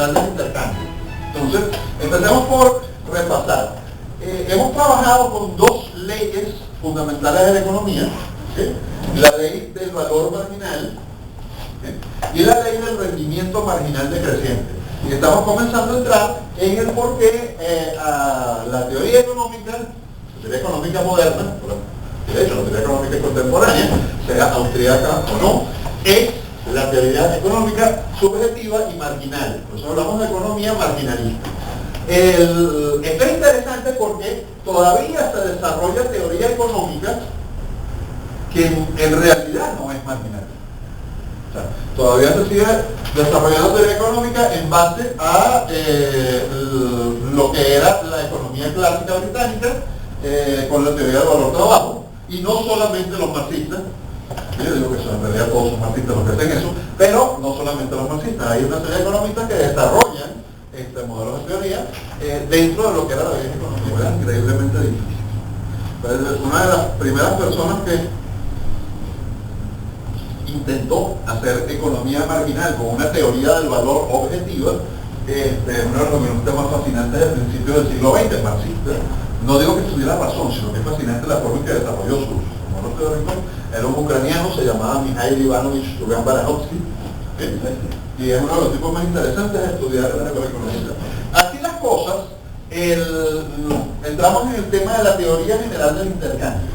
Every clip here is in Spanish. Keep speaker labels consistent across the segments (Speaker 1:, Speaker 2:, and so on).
Speaker 1: general del intercambio. Entonces, empecemos por repasar. Hemos trabajado con dos leyes fundamentales de la economía, ¿sí? La ley del valor marginal, ¿sí? Y la ley del rendimiento marginal decreciente. Y estamos comenzando a entrar en el por qué la teoría económica moderna, de hecho la teoría económica contemporánea, sea austríaca o no, es la teoría económica subjetiva y marginal. Por eso hablamos de economía marginalista. Esto es interesante porque todavía se desarrolla teoría económica que en realidad no es marginal. O sea, todavía se sigue desarrollando teoría económica en base a lo que era la economía clásica británica con la teoría del valor trabajo, y no solamente los marxistas. Yo digo que en realidad todos son marxistas los que hacen eso, pero no solamente los marxistas, hay una serie de economistas que desarrollan modelos de teoría dentro de lo que era la vieja economía. Era increíblemente difícil. Entonces, una de las primeras personas que intentó hacer economía marginal con una teoría del valor objetiva, uno de los economistas más fascinantes del principio del siglo XX, marxista. No digo que tuviera razón, sino que es fascinante la forma en que desarrolló su modelo teórico. Era un ucraniano, se llamaba Mikhail Ivanovich Tugan-Baranovsky, y es uno de los tipos más interesantes de estudiar en la economía. Así las cosas, entramos en el tema de la teoría general del intercambio.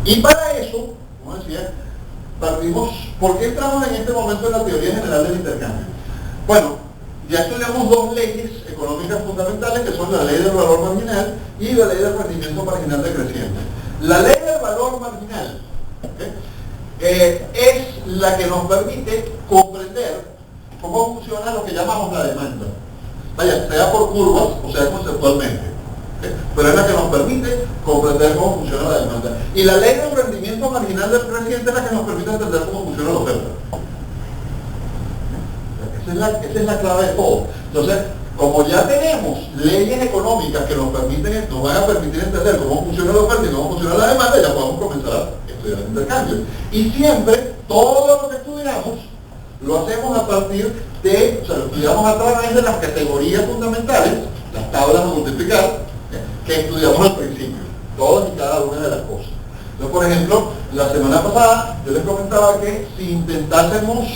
Speaker 1: Y para eso, como decía, partimos. ¿Por qué entramos en este momento en la teoría general del intercambio? Bueno, ya estudiamos dos leyes económicas fundamentales, que son la ley del valor marginal y la ley del rendimiento marginal decreciente. La ley del valor marginal, es la que nos permite comprender cómo funciona lo que llamamos la demanda. Vaya, sea por curvas o sea conceptualmente. Pero es la que nos permite comprender cómo funciona la demanda. Y la ley del rendimiento marginal decreciente es la que nos permite entender cómo funciona la oferta. Esa es la clave de todo. Entonces, como ya tenemos leyes económicas que nos van a permitir entender cómo funciona la oferta y cómo funciona la demanda, ya podemos comenzar a estudiar el intercambio. Y siempre, todo lo que estudiamos, lo hacemos a partir de, lo estudiamos a través de las categorías fundamentales, las tablas a multiplicar, que estudiamos al principio, todas y cada una de las cosas. Entonces, por ejemplo, la semana pasada yo les comentaba que si intentásemos,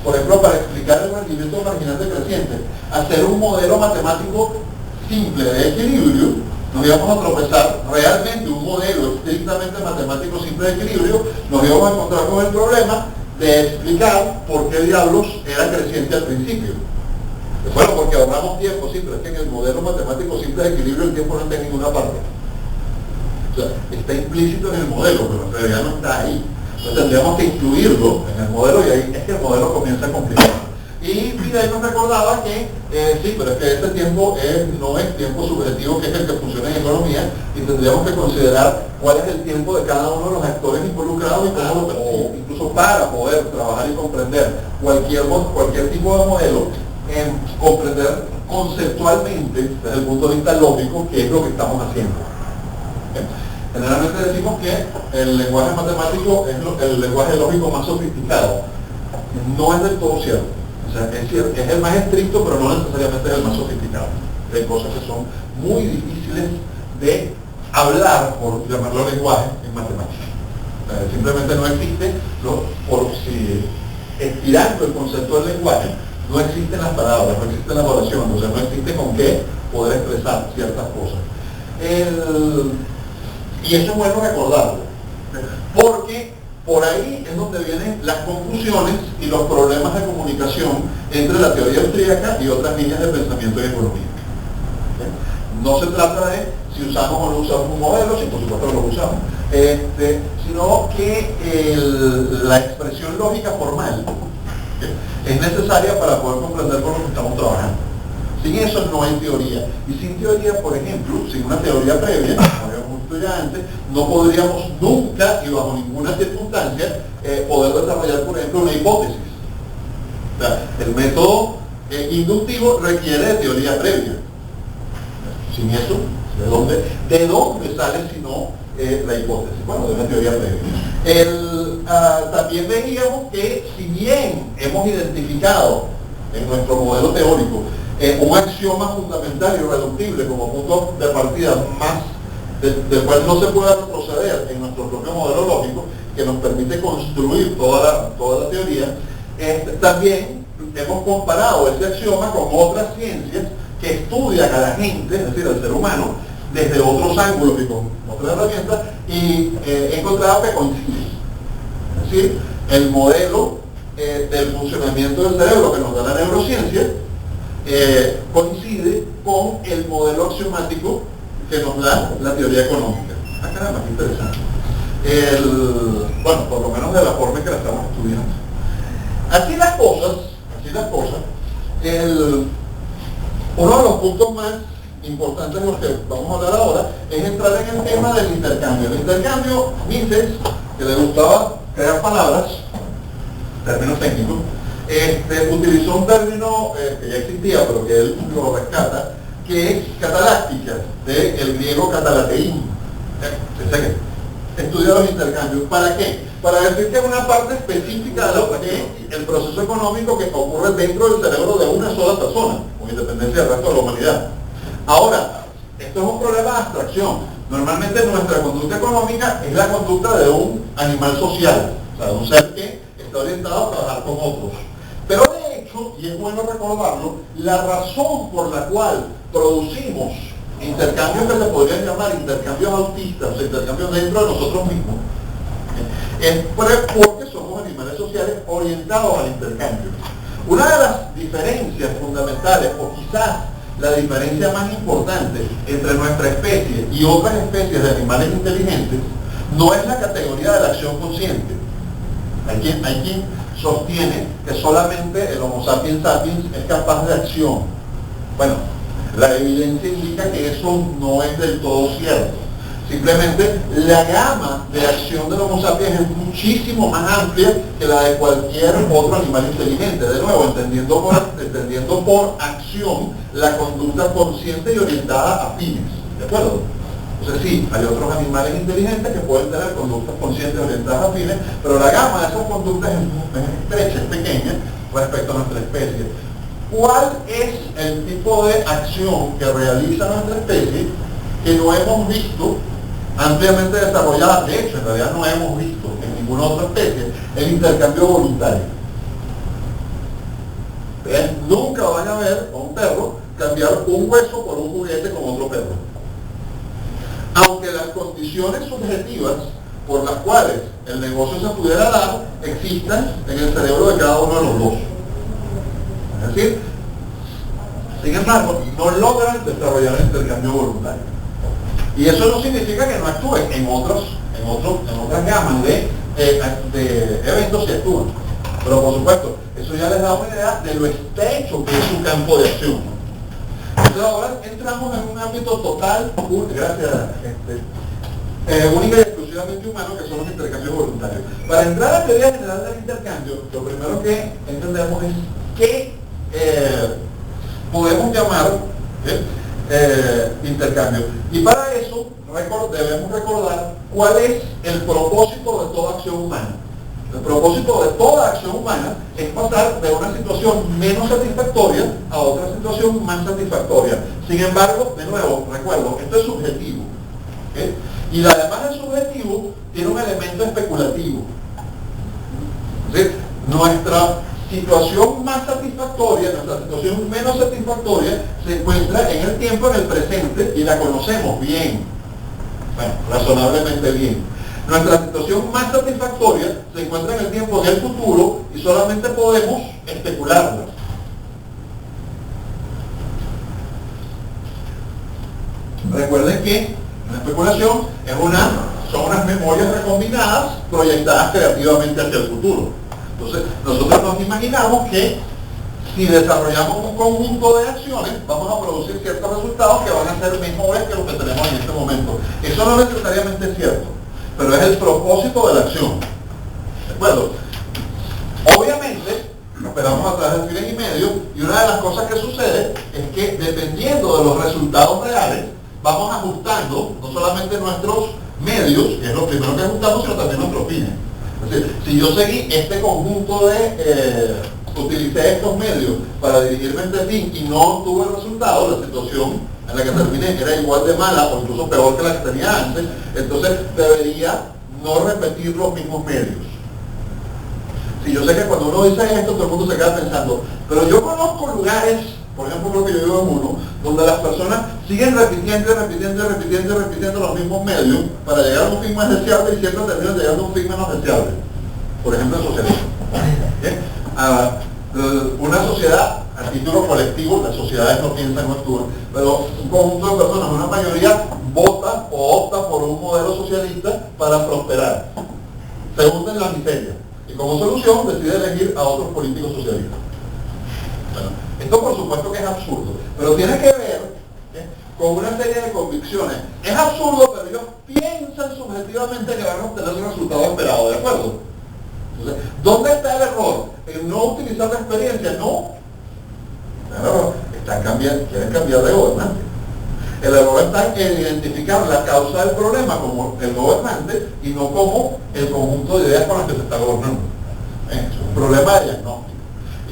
Speaker 1: por ejemplo, para explicar el rendimiento marginal decreciente, hacer un modelo matemático simple de equilibrio, nos íbamos a tropezar. Realmente un modelo estrictamente matemático simple de equilibrio, nos íbamos a encontrar con el problema de explicar por qué diablos era creciente al principio. Bueno, porque ahorramos tiempo, sí, pero es que en el modelo matemático simple de equilibrio el tiempo no está en ninguna parte. O sea, está implícito en el modelo, pero en realidad no está ahí. Entonces tendríamos que incluirlo en el modelo, y ahí es que el modelo comienza a complicar. Y Fidel nos recordaba que sí, pero es que este tiempo no es tiempo subjetivo, que es el que funciona en economía, y tendríamos que considerar cuál es el tiempo de cada uno de los actores involucrados y cómo lo perciben. Incluso para poder trabajar y comprender cualquier tipo de modelo, comprender conceptualmente, desde el punto de vista lógico, qué es lo que estamos haciendo. Generalmente decimos que el lenguaje matemático es el lenguaje lógico más sofisticado. No es del todo cierto. O sea, es el más estricto, pero no necesariamente es el más sofisticado. Hay cosas que son muy difíciles de hablar, por llamarlo lenguaje, en matemáticas. Simplemente no existe, por si estirando el concepto del lenguaje, no existen las palabras, no existen las oraciones, o sea, no existe con qué poder expresar ciertas cosas. Y eso es bueno recordarlo, porque por ahí es donde vienen las confusiones y los problemas de comunicación entre la teoría austríaca y otras líneas de pensamiento y economía. No se trata de si usamos o no usamos un modelo, si por supuesto lo usamos, sino que la expresión lógica formal es necesaria para poder comprender con lo que estamos trabajando. Sin eso no hay teoría. Y sin teoría, por ejemplo, sin una teoría previa, como habíamos visto ya antes, no podríamos nunca y bajo ninguna circunstancia poder desarrollar, por ejemplo, una hipótesis. O sea, el método inductivo requiere de teoría previa. Sin eso, ¿de dónde sale si no la hipótesis? Bueno, de una teoría previa. También veíamos que si bien hemos identificado en nuestro modelo teórico, un axioma fundamental y reductible como punto de partida más del cual no se puede retroceder en nuestro propio modelo lógico, que nos permite construir toda la teoría. También hemos comparado ese axioma con otras ciencias que estudian a la gente, es decir, al ser humano, desde otros ángulos y con otras herramientas, y he encontrado que coincide. Es decir, el modelo del funcionamiento del cerebro que nos da la neurociencia coincide con el modelo axiomático que nos da la teoría económica. Ah, caramba, qué interesante. Bueno, por lo menos de la forma en que la estamos estudiando. Así las cosas, uno de los puntos más importantes de los que vamos a hablar ahora es entrar en el tema del intercambio. El intercambio, Mises, que le gustaba crear palabras, términos técnicos, utilizó un término que ya existía, pero que él lo rescata, que es cataláctica, del griego catalateín. Estudia los intercambios. ¿Para qué? Para decir que es una parte específica de lo que es el proceso económico que ocurre dentro del cerebro de una sola persona, con independencia del resto de la humanidad. Ahora, esto es un problema de abstracción. Normalmente nuestra conducta económica es la conducta de un animal social, o sea, de un ser que está orientado a trabajar con otros. Pero de hecho, y es bueno recordarlo, la razón por la cual producimos intercambios que se podrían llamar intercambios autistas, o sea, intercambios dentro de nosotros mismos, es porque somos animales sociales orientados al intercambio. Una de las diferencias fundamentales, o quizás la diferencia más importante entre nuestra especie y otras especies de animales inteligentes, no es la categoría de la acción consciente. Hay quien sostiene que solamente el Homo sapiens sapiens es capaz de acción. Bueno, la evidencia indica que eso no es del todo cierto. Simplemente la gama de acción del Homo sapiens es muchísimo más amplia que la de cualquier otro animal inteligente. De nuevo, entendiendo por acción la conducta consciente y orientada a fines. ¿De acuerdo? Entonces sí, hay otros animales inteligentes que pueden tener conductas conscientes orientadas a fines, pero la gama de esas conductas es estrecha, es pequeña respecto a nuestra especie. ¿Cuál es el tipo de acción que realiza nuestra especie que no hemos visto ampliamente desarrollada? De hecho, en realidad no hemos visto en ninguna otra especie el intercambio voluntario. ¿Ven? Nunca van a ver a un perro cambiar un hueso por un juguete con otro perro. Aunque las condiciones subjetivas por las cuales el negocio se pudiera dar existan en el cerebro de cada uno de los dos. Es decir, sin embargo, no logran desarrollar el intercambio voluntario. Y eso no significa que no actúen en otras gamas de eventos que actúan. Pero por supuesto, eso ya les da una idea de lo estrecho que es su campo de acción. Entonces ahora entramos en un ámbito total, única y exclusivamente humano, que son los intercambios voluntarios. Para entrar a la teoría general del intercambio, lo primero que entendemos es qué podemos llamar intercambio. Y para eso debemos recordar cuál es el propósito de toda acción humana. El propósito de toda acción humana es pasar de una situación menos satisfactoria a otra situación más satisfactoria. Sin embargo, de nuevo, recuerdo, esto es subjetivo. ¿Okay? Y además de subjetivo, tiene un elemento especulativo. ¿Sí? Nuestra situación más satisfactoria, nuestra situación menos satisfactoria, se encuentra en el tiempo, en el presente, y la conocemos bien. Bueno, razonablemente bien. Nuestra situación más satisfactoria se encuentra en el tiempo, en el futuro, y solamente podemos especularla. Recuerden que la especulación son unas memorias recombinadas proyectadas creativamente hacia el futuro. Entonces, nosotros nos imaginamos que si desarrollamos un conjunto de acciones, vamos a producir ciertos resultados que van a ser mejores que los que tenemos en este momento. Eso no necesariamente es cierto, pero es el propósito de la acción. ¿De acuerdo? Obviamente, esperamos a través del 1,5, y una de las cosas que sucede es que dependiendo de los resultados reales, vamos ajustando no solamente nuestros medios, que es lo primero que ajustamos, sino también nuestros fines. Es decir, si yo seguí este conjunto de utilicé estos medios para dirigirme a este fin y no tuve el resultado, la situación en la que terminé era igual de mala o incluso peor que la que tenía antes, entonces debería no repetir los mismos medios. Si yo sé que cuando uno dice esto, todo el mundo se queda pensando, pero yo conozco lugares, por ejemplo creo que yo vivo en uno, donde las personas siguen repitiendo los mismos medios para llegar a un fin más deseable y siempre terminan llegando a un fin menos deseable. Por ejemplo, el socialismo. Una sociedad, a título colectivo, las sociedades no piensan, no actúan, pero un conjunto de personas, una mayoría, vota o opta por un modelo socialista para prosperar. Se hunde en la miseria. Y como solución decide elegir a otros políticos socialistas. Bueno, esto por supuesto que es absurdo, pero tiene que ver con una serie de convicciones. Es absurdo, pero ellos piensan subjetivamente que van a obtener el resultado esperado, ¿de acuerdo? Entonces, ¿dónde está el error? En no utilizar la experiencia, no. El error está quieren cambiar de gobernante. El error está en identificar la causa del problema como el gobernante y no como el conjunto de ideas con las que se está gobernando. Es un problema de diagnóstico.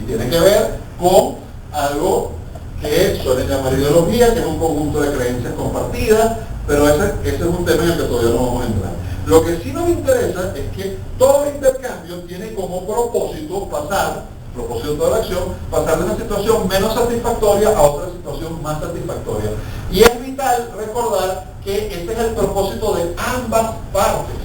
Speaker 1: Y tiene que ver con algo que suelen llamar ideología, que es un conjunto de creencias compartidas, pero ese es un tema en el que todavía no vamos a entrar. Lo que sí nos interesa es que todo el intercambio tiene como propósito de la acción, pasar de una situación menos satisfactoria a otra situación más satisfactoria. Y es vital recordar que ese es el propósito de ambas partes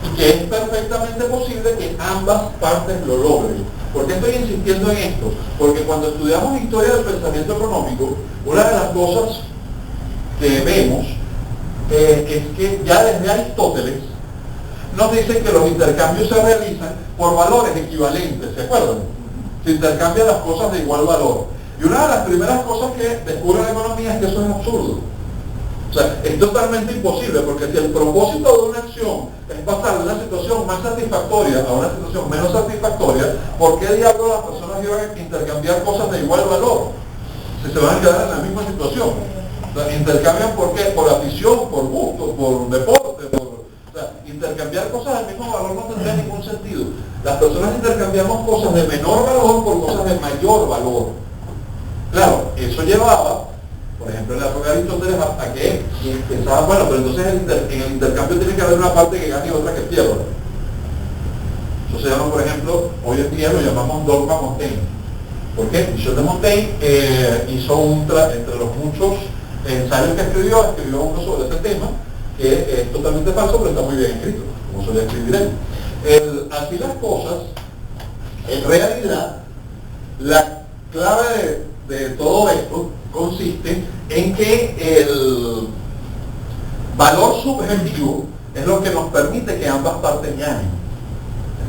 Speaker 1: y que es perfectamente posible que ambas partes lo logren. ¿Por qué estoy insistiendo en esto? Porque cuando estudiamos historia del pensamiento económico, una de las cosas que vemos es que ya desde Aristóteles nos dicen que los intercambios se realizan por valores equivalentes, ¿se acuerdan? Se intercambian las cosas de igual valor. Y una de las primeras cosas que descubre la economía es que eso es absurdo. O sea, es totalmente imposible, porque si el propósito de una acción es pasar de una situación más satisfactoria a una situación menos satisfactoria, ¿por qué diablos las personas iban a intercambiar cosas de igual valor? Si se van a quedar en la misma situación. O sea, intercambian ¿por qué? Por afición, por gusto, por deporte, o sea, intercambiar cosas del mismo valor no tendría ningún sentido. Las personas intercambiamos cosas de menor valor por cosas de mayor valor. Claro, eso llevaba, por ejemplo, en la época de Aristóteles, a que pensaban, bueno, pero entonces en el intercambio tiene que haber una parte que gane y otra que pierda. Eso se llama, por ejemplo, hoy en día lo llamamos dogma Montaigne. ¿Por qué? Michel de Montaigne hizo entre los muchos ensayos que escribió uno sobre ese tema, que es totalmente falso, pero está muy bien escrito, como suele escribir él. Así las cosas, en realidad, la clave de todo esto consiste en que el valor subjetivo es lo que nos permite que ambas partes ganen.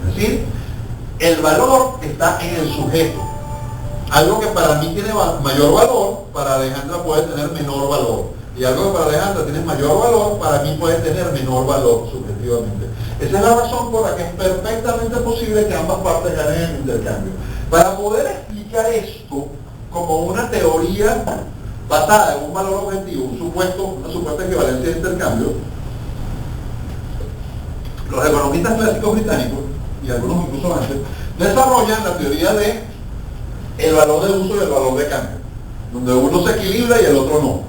Speaker 1: Es decir, el valor está en el sujeto. Algo que para mí tiene mayor valor, para Alejandra puede tener menor valor. Y algo que para Alejandra tiene mayor valor, para mí puede tener menor valor subjetivamente. Esa es la razón por la que es perfectamente posible que ambas partes ganen el intercambio. Para poder explicar esto como una teoría basada en un valor objetivo, una supuesta equivalencia de intercambio, los economistas clásicos británicos, y algunos incluso antes, desarrollan la teoría de el valor de uso y el valor de cambio, donde uno se equilibra y el otro no.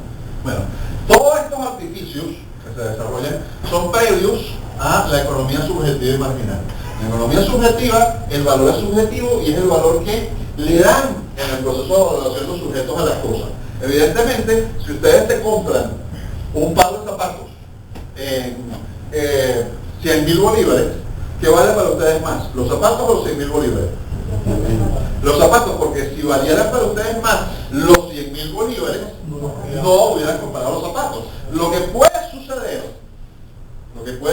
Speaker 1: Bueno, todos estos artificios que se desarrollan son previos a la economía subjetiva y marginal. En la economía subjetiva, el valor es subjetivo y es el valor que le dan en el proceso de valoración los sujetos a las cosas. Evidentemente, si ustedes se compran un par de zapatos en 100.000 bolívares, ¿qué vale para ustedes más? ¿Los zapatos o los 100.000 bolívares? Los zapatos, porque si valieran para ustedes más los 100.000 bolívares, no hubieran comprado los zapatos. Lo que puede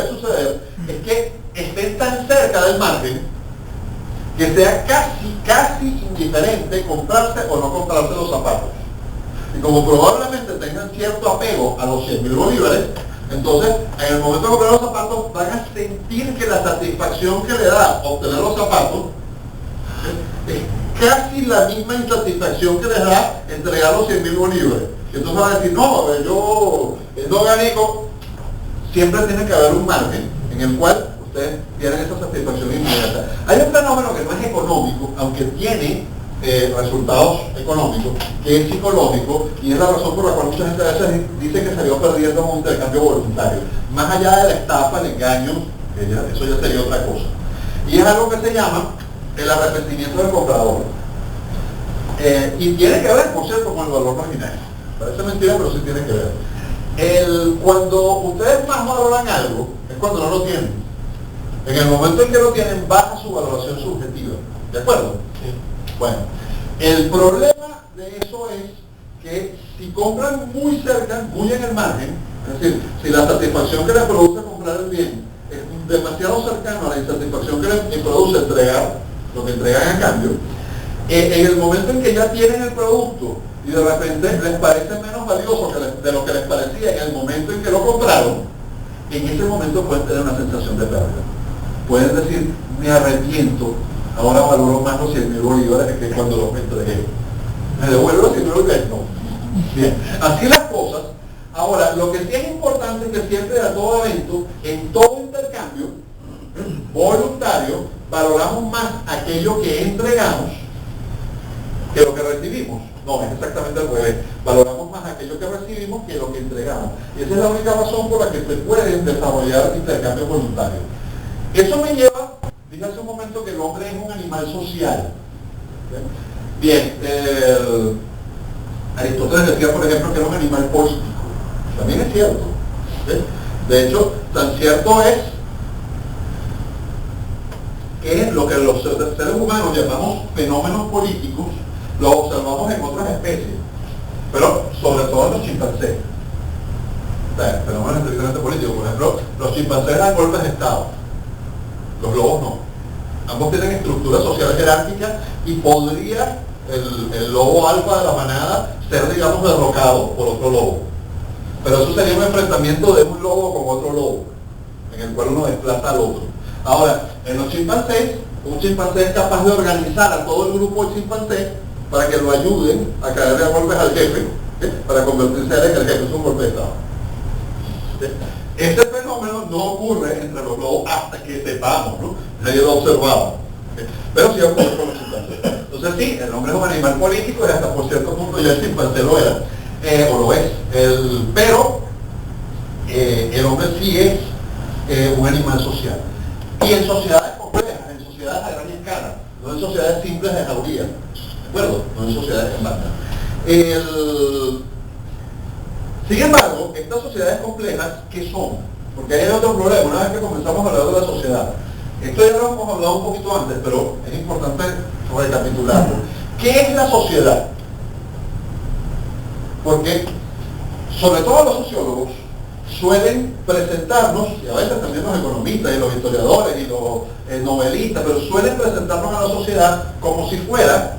Speaker 1: suceder es que estén tan cerca del margen que sea casi indiferente comprarse o no comprarse los zapatos. Y como probablemente tengan cierto apego a los 100.000 bolívares, entonces en el momento de comprar los zapatos van a sentir que la satisfacción que le da obtener los zapatos es casi la misma insatisfacción que les da entregar los 100.000 bolívares. Y entonces van a decir, no, yo no gané. Siempre tiene que haber un margen en el cual ustedes tienen esa satisfacción inmediata. Hay un fenómeno que no es económico, aunque tiene resultados económicos, que es psicológico, y es la razón por la cual mucha gente a veces dice que salió perdiendo un intercambio voluntario. Más allá de la estafa, el engaño, eso ya sería otra cosa. Y es algo que se llama el arrepentimiento del comprador. Y tiene que ver, por cierto, con el valor marginal. Parece mentira, pero sí tiene que ver. Cuando ustedes más valoran algo, es cuando no lo tienen. En el momento en que lo tienen, baja su valoración subjetiva. ¿De acuerdo? Sí. Bueno, el problema de eso es que si compran muy cerca, muy en el margen, es decir, si la satisfacción que les produce comprar el bien es demasiado cercano a la insatisfacción que les produce entregar lo que entregan a cambio, en el momento en que ya tienen el producto y de repente les parece menos valioso de lo que les parecía en el momento en que lo compraron, en ese momento pueden tener una sensación de pérdida. Pueden decir, me arrepiento, ahora valoro más los 100.000 bolívares que cuando los entregué. Me devuelvo los 100.000 bolívares, no. Bien, así las cosas. Ahora, lo que sí es importante es que siempre a todo evento, en todo intercambio voluntario, valoramos más aquello que entregamos que lo que recibimos. No, es exactamente al revés. Valoramos más aquello que recibimos que lo que entregamos. Y esa es la única razón por la que se pueden desarrollar intercambios voluntarios. Eso me lleva, dije hace un momento que el hombre es un animal social. Bien, Aristóteles decía, por ejemplo, que era un animal político. También es cierto. De hecho, tan cierto es que lo que los seres humanos llamamos fenómenos políticos, lo observamos en otras especies, pero sobre todo en los chimpancés. O sea, fenómenos estrictamente políticos. Por ejemplo, los chimpancés dan golpes de estado, los lobos no. Ambos tienen estructuras sociales jerárquicas y podría el lobo alfa de la manada ser, digamos, derrocado por otro lobo. Pero eso sería un enfrentamiento de un lobo con otro lobo, en el cual uno desplaza al otro. Ahora, en los chimpancés, un chimpancé es capaz de organizar a todo el grupo de chimpancés para que lo ayuden a caerle a golpes al jefe, para convertirse en el jefe, es un golpe de estado. Este fenómeno no ocurre entre los lobos hasta que sepamos, ¿no? Nadie lo ha observado. Pero sí ocurre con los chimpancés. Entonces sí, el hombre es un animal político y hasta por cierto punto ya el chimpancé lo era, o lo es. Pero el hombre sí es un animal social. Y en sociedades complejas, en sociedades a gran escala, no en sociedades simples de jauría, ¿de acuerdo? No en sociedades en banda. Sin embargo, estas sociedades complejas, ¿qué son? Porque hay otro problema, una vez que comenzamos a hablar de la sociedad. Esto ya lo hemos hablado un poquito antes, pero es importante recapitularlo. ¿Qué es la sociedad? Porque, sobre todo los sociólogos, suelen presentarnos, y a veces también los economistas y los historiadores y los novelistas, pero suelen presentarnos a la sociedad como si fuera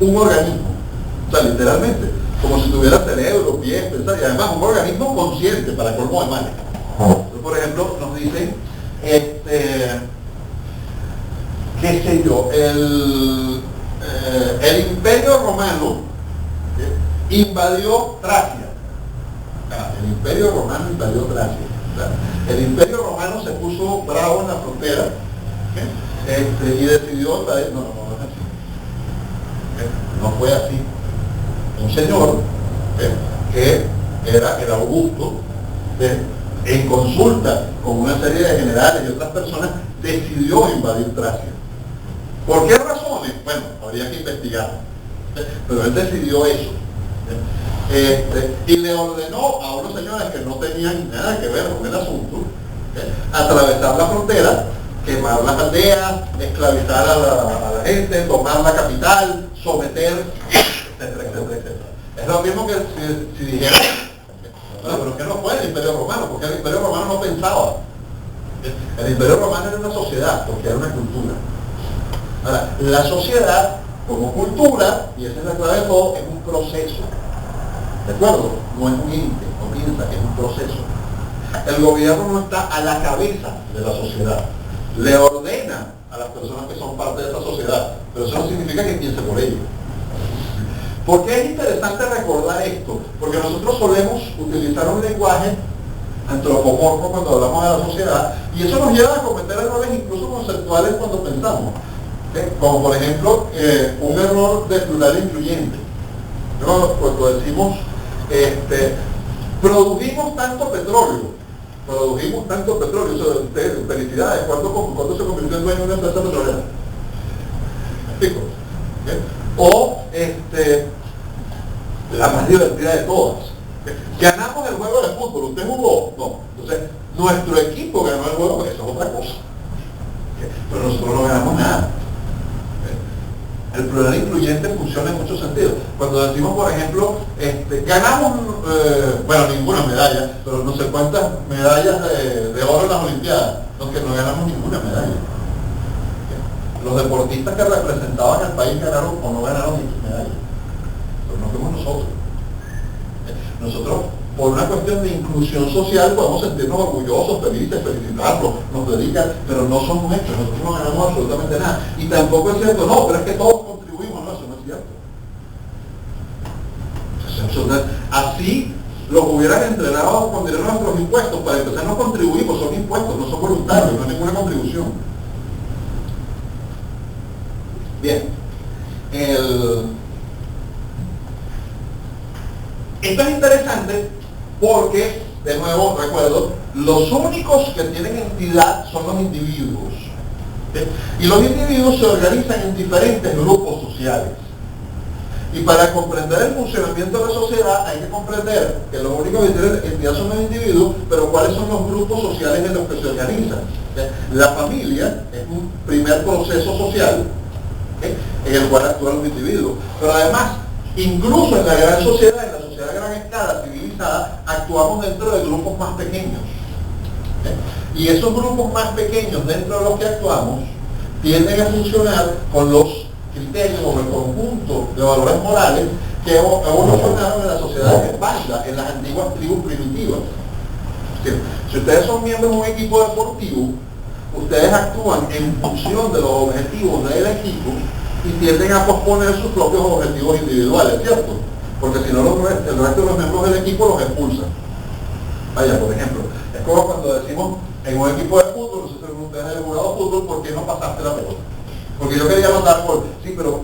Speaker 1: un organismo. O sea, literalmente, como si tuviera cerebro, pies, pensar, y además un organismo consciente para colmo de males. Entonces, por ejemplo, nos dicen, qué sé yo, el Imperio Romano invadió Tracia. El Imperio Romano invadió Tracia. El Imperio Romano se puso bravo en la frontera y decidió invadir. No es así. No fue así. Un señor que era el Augusto, en consulta con una serie de generales y otras personas, decidió invadir Tracia. ¿Por qué razones? Bueno, habría que investigar. Pero él decidió eso. Y le ordenó a unos señores que no tenían nada que ver con el asunto, atravesar la frontera, quemar las aldeas, esclavizar a la gente, tomar la capital, someter, etcétera, etcétera, etcétera. Es lo mismo que si dijera, bueno, pero ¿qué no fue el Imperio Romano? Porque el Imperio Romano no pensaba. El Imperio Romano era una sociedad, porque era una cultura. Ahora, la sociedad como cultura, y esa es la clave de todo, es un proceso. ¿De acuerdo? No es un ente, no piensa, es un proceso. El gobierno no está a la cabeza de la sociedad. Le ordena a las personas que son parte de esa sociedad, pero eso no significa que piense por ello. ¿Por qué es interesante recordar esto? Porque nosotros solemos utilizar un lenguaje antropomorfo cuando hablamos de la sociedad, y eso nos lleva a cometer errores incluso conceptuales cuando pensamos, como por ejemplo un error de plural incluyente. Cuando decimos produjimos tanto petróleo, felicidades, ¿cuándo se convirtió en dueño de una empresa petrolera? ¿Me explico? O la más divertida de todas, ganamos el juego de fútbol, ¿usted jugó? No. Entonces, nuestro equipo ganó el juego, eso es otra cosa. Pero nosotros no ganamos nada. El plural incluyente funciona en muchos sentidos. Cuando decimos, por ejemplo, ganamos, bueno, ninguna medalla, pero no sé cuántas medallas de oro en las Olimpiadas, los que no ganamos ninguna medalla. Los deportistas que representaban al país ganaron o no ganaron ninguna medalla. Pero no fuimos nosotros. Nosotros, por una cuestión de inclusión social, podemos sentirnos orgullosos, felices, felicitarlos, nos dedican, pero no somos hechos, nosotros no ganamos absolutamente nada. Y tampoco es cierto, no, pero es que todos contribuimos, no, eso no es cierto. Entonces, así los hubieran entrenado con dinero nuestros impuestos, para empezar no contribuimos, son impuestos, no son voluntarios, no hay ninguna contribución. Bien, esto es interesante porque, de nuevo, recuerdo, los únicos que tienen entidad son los individuos. ¿Sí? Y los individuos se organizan en diferentes grupos sociales. Y para comprender el funcionamiento de la sociedad hay que comprender que los únicos que tienen entidad son los individuos, pero cuáles son los grupos sociales en los que se organizan. ¿Sí? La familia es un primer proceso social, ¿sí?, en el cual actúan los individuos. Pero además, incluso en la gran sociedad, en la sociedad a gran escala, civilizada, actuamos dentro de grupos más pequeños. ¿Sí? Y esos grupos más pequeños dentro de los que actuamos tienden a funcionar con los criterios o el conjunto de valores morales que evolucionaron en la sociedad de espalda, en las antiguas tribus primitivas. ¿Sí? Si ustedes son miembros de un equipo deportivo, ustedes actúan en función de los objetivos del equipo y tienden a posponer sus propios objetivos individuales, ¿cierto? Porque si no, el resto de los miembros del equipo los expulsan. Vaya, por ejemplo, es como cuando decimos en un equipo de fútbol, nosotros ustedes han jugado fútbol, ¿por qué no pasaste la pelota? Porque yo quería anotar gol. Sí, pero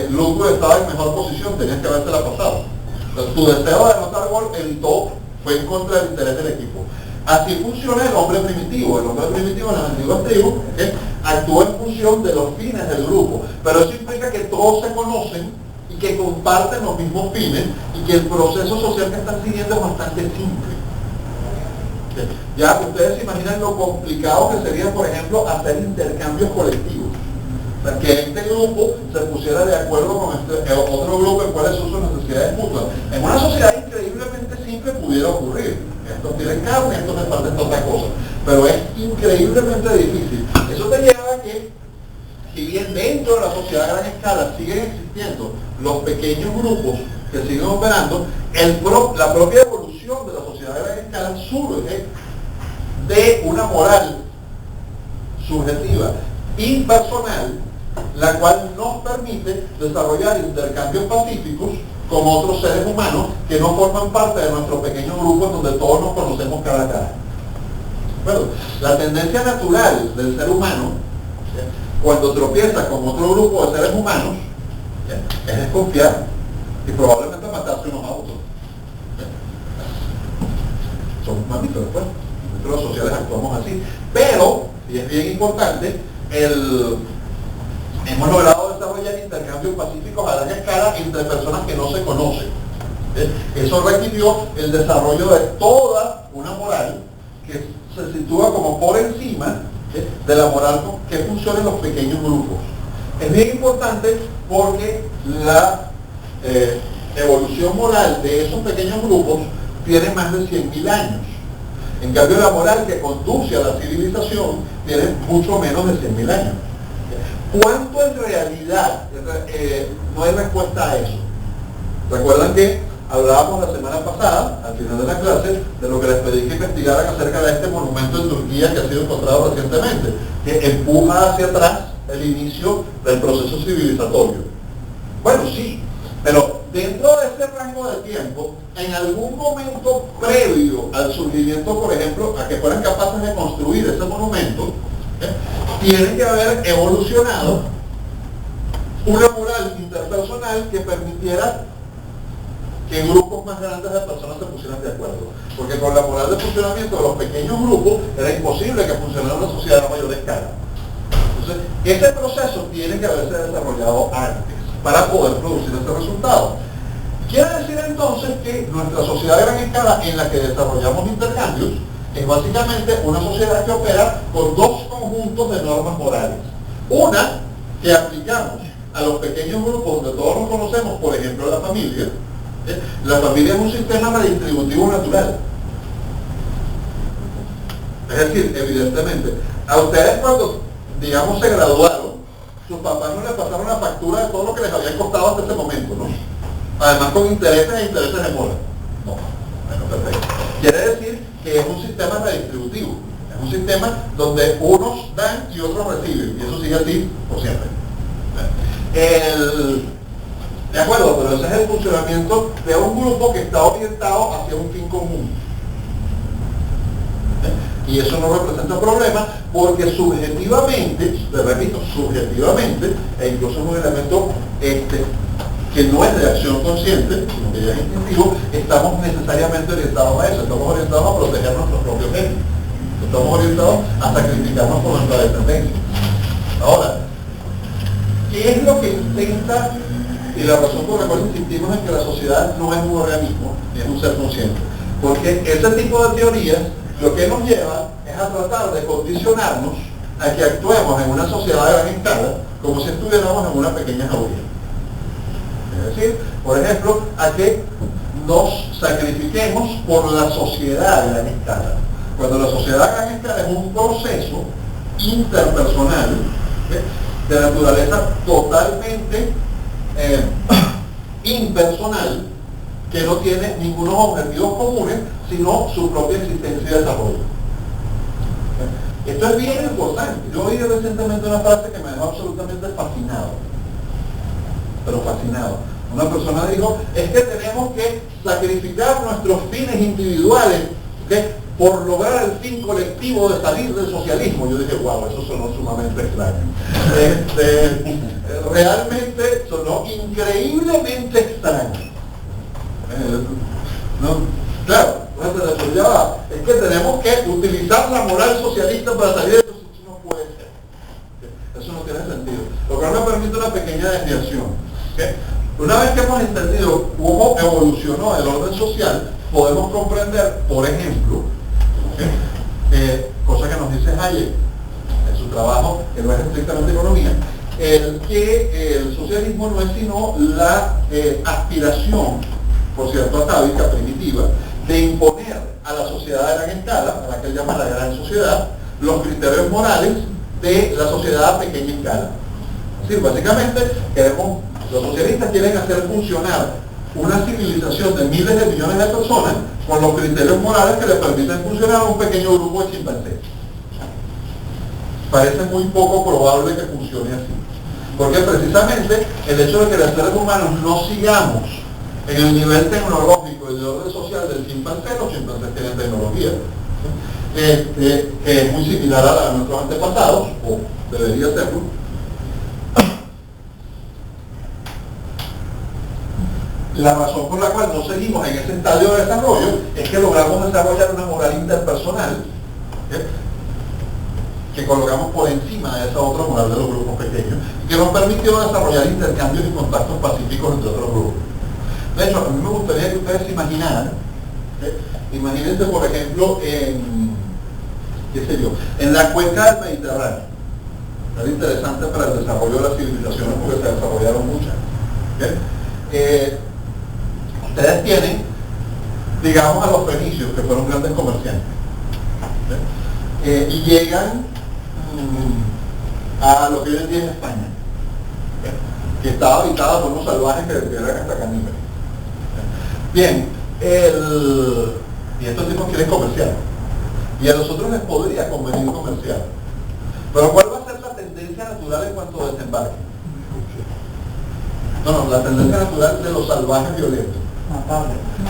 Speaker 1: Lugo estaba en mejor posición, tenías que haberte la pasado. Entonces, tu deseo de anotar gol evitó, fue en contra del interés del equipo. Así funciona el hombre primitivo. El hombre primitivo en las antiguas tribus actúa en función de los fines del grupo. Pero eso implica que todos se conocen y que comparten los mismos fines y que el proceso social que están siguiendo es bastante simple. Ya ustedes se imaginan lo complicado que sería, por ejemplo, hacer intercambios colectivos. O sea, que este grupo se pusiera de acuerdo con otro grupo en cuáles son sus necesidades mutuas. En una sociedad increíblemente simple pudiera ocurrir. Estos tienen carne, estos me faltan otra cosa. Pero es increíblemente difícil. Eso te lleva a que, si bien dentro de la sociedad a gran escala siguen existiendo los pequeños grupos que siguen operando, la propia evolución de la sociedad a gran escala surge de una moral subjetiva, impersonal, la cual nos permite desarrollar intercambios pacíficos con otros seres humanos que no forman parte de nuestro pequeño grupo en donde todos nos conocemos cara a cara. Bueno, la tendencia natural del ser humano, ¿sí?, cuando tropieza con otro grupo de seres humanos, ¿sí?, es desconfiar y probablemente matarse unos a otros. ¿Sí? Somos mamíferos, pues. Dentro de los sociales actuamos así. Pero, y es bien importante, hemos logrado desarrollar intercambios pacíficos a larga escala entre personas que no se conocen. Eso requirió el desarrollo de toda una moral que se sitúa como por encima de la moral que funciona en los pequeños grupos. Es bien importante porque la evolución moral de esos pequeños grupos tiene más de 100.000 años. En cambio, la moral que conduce a la civilización tiene mucho menos de 100.000 años. ¿Cuánto en realidad no hay respuesta a eso? Recuerdan que hablábamos la semana pasada, al final de la clase, de lo que les pedí que investigaran acerca de este monumento en Turquía que ha sido encontrado recientemente, que empuja hacia atrás el inicio del proceso civilizatorio. Bueno, sí, pero dentro de ese rango de tiempo, en algún momento previo al surgimiento, por ejemplo, a que fueran capaces de construir ese monumento, tiene que haber evolucionado una moral interpersonal que permitiera que grupos más grandes de personas se pusieran de acuerdo. Porque con la moral de funcionamiento de los pequeños grupos era imposible que funcionara una sociedad a mayor escala. Entonces, ese proceso tiene que haberse desarrollado antes para poder producir ese resultado. Quiere decir entonces que nuestra sociedad a gran escala en la que desarrollamos intercambios es básicamente una sociedad que opera con dos conjuntos de normas morales. Una que aplicamos a los pequeños grupos donde todos nos conocemos, por ejemplo la familia. La familia es un sistema redistributivo natural. Es decir, evidentemente, a ustedes cuando, digamos, se graduaron, sus papás no les pasaron la factura de todo lo que les había costado hasta ese momento, ¿no? Además con intereses e intereses de mora. No, bueno, perfecto. Quiere decir que es un sistema redistributivo. Es un sistema donde unos dan y otros reciben. Y eso sigue así por siempre. De acuerdo, pero ese es el funcionamiento de un grupo que está orientado hacia un fin común. Y eso no representa problema porque subjetivamente, le repito, subjetivamente, e incluso es un elemento que no es de acción consciente, sino que ya es instintivo, estamos necesariamente orientados a eso, estamos orientados a proteger nuestros propios genes, estamos orientados a sacrificarnos por nuestra descendencia. Ahora, ¿qué es lo que intenta? Y la razón por la cual insistimos en que la sociedad no es un organismo, es un ser consciente. Porque ese tipo de teorías lo que nos lleva es a tratar de condicionarnos a que actuemos en una sociedad de gran escala como si estuviéramos en una pequeña jauría. Es decir, por ejemplo, a que nos sacrifiquemos por la sociedad a gran escala. Cuando la sociedad a gran escala es un proceso interpersonal de naturaleza totalmente impersonal que no tiene ningunos objetivos comunes sino su propia existencia y desarrollo. Esto es bien importante. Yo oí recientemente una frase que me dejó absolutamente fascinado, pero fascinado. Una persona dijo, es que tenemos que sacrificar nuestros fines individuales por lograr el fin colectivo de salir del socialismo. Yo dije, wow, eso sonó sumamente extraño. Realmente sonó increíblemente extraño. Claro, ya va. Es que tenemos que utilizar la moral socialista para salir de eso. Eso no puede ser. Eso no tiene sentido. Lo cual me permite una pequeña desviación. Una vez que hemos entendido cómo evolucionó el orden social, podemos comprender, por ejemplo, cosa que nos dice Hayek en su trabajo, que no es estrictamente economía, que el socialismo no es sino la aspiración, por cierto, atávica, primitiva, de imponer a la sociedad de gran escala, a la que él llama la gran sociedad, los criterios morales de la sociedad a pequeña escala. Es decir, básicamente, los socialistas quieren hacer funcionar una civilización de miles de millones de personas con los criterios morales que le permiten funcionar a un pequeño grupo de chimpancés. Parece muy poco probable que funcione así. Porque precisamente el hecho de que los seres humanos no sigamos en el nivel tecnológico y de orden social del chimpancé, los chimpancés tienen tecnología, que es muy similar a la de nuestros antepasados, o debería serlo. La razón por la cual no seguimos en ese estadio de desarrollo es que logramos desarrollar una moral interpersonal que colocamos por encima de esa otra moral de los grupos pequeños y que nos permitió desarrollar intercambios y contactos pacíficos entre otros grupos. De hecho, a mí me gustaría que ustedes se imaginaran, imagínense por ejemplo en la cuenca del Mediterráneo. Es interesante para el desarrollo de las civilizaciones porque se desarrollaron muchas. Ustedes tienen, digamos, a los fenicios, que fueron grandes comerciantes, y llegan a lo que hoy en día es España, que estaba habitada por unos salvajes que eran hasta caníbales. Bien, y estos tipos quieren comerciar, y a nosotros les podría convenir comerciar. Pero ¿cuál va a ser la tendencia natural en cuanto a desembarque? No, la tendencia natural de los salvajes violentos.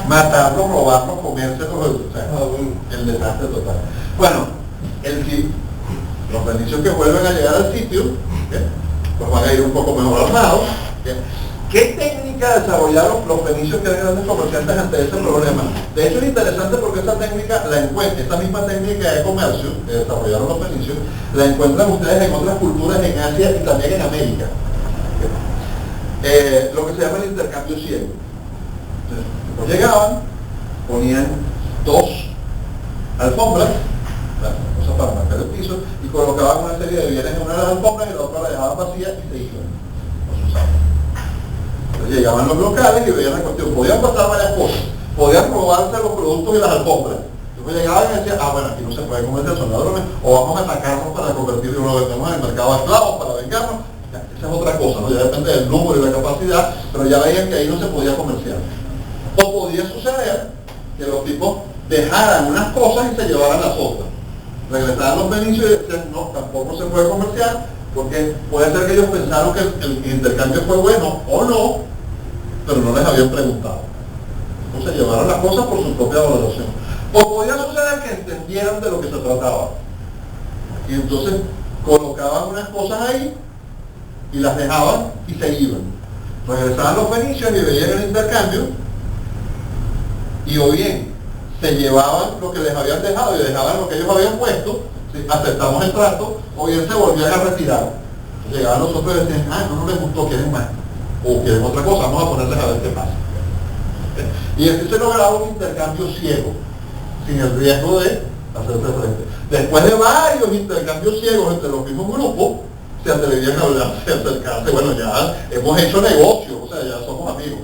Speaker 1: Matarlos, robarlos, comerse, o sea, el desastre total. Bueno, los fenicios que vuelven a llegar al sitio, pues van a ir un poco mejor armados. ¿Qué técnica desarrollaron los fenicios que eran grandes comerciantes ante ese problema? De hecho es interesante porque esa técnica la encuentran, esa misma técnica de comercio que desarrollaron los fenicios, la encuentran ustedes en otras culturas en Asia y también en América. Lo que se llama el intercambio ciego. Entonces, llegaban, ponían 2 alfombras, cosas para marcar el piso, y colocaban una serie de bienes en una de las alfombras y la otra la dejaban vacía y se iban. No se usaban. Entonces llegaban los locales y veían la cuestión. Podían pasar varias cosas. Podían robarse los productos y las alfombras. Entonces llegaban y decían, bueno, aquí no se puede comerciar, son ladrones, o vamos a atacarnos para convertirlo, lo vendemos en el mercado de esclavos para vengarnos. Esa es otra cosa, ¿no? Ya depende del número y la capacidad, pero ya veían que ahí no se podía comerciar. O podía suceder que los tipos dejaran unas cosas y se llevaran las otras. Regresaban los fenicios y decían, no, tampoco se puede comerciar, porque puede ser que ellos pensaron que el intercambio fue bueno o no, pero no les habían preguntado. Entonces llevaron las cosas por su propia valoración. O podía suceder que entendieran de lo que se trataba. Y entonces colocaban unas cosas ahí y las dejaban y se iban. Regresaban los fenicios y veían el intercambio y o bien se llevaban lo que les habían dejado y dejaban lo que ellos habían puesto, ¿sí? Aceptamos el trato, o bien se volvían a retirar. Llegaban los otros y decían, no les gustó, quieren más, o quieren otra cosa, vamos a ponerles a ver qué pasa. Y así se lograba un intercambio ciego, sin el riesgo de hacerse frente. Después de varios intercambios ciegos entre los mismos grupos, se atrevían a hablarse, a acercarse. Bueno, ya hemos hecho negocio, o sea, ya somos amigos.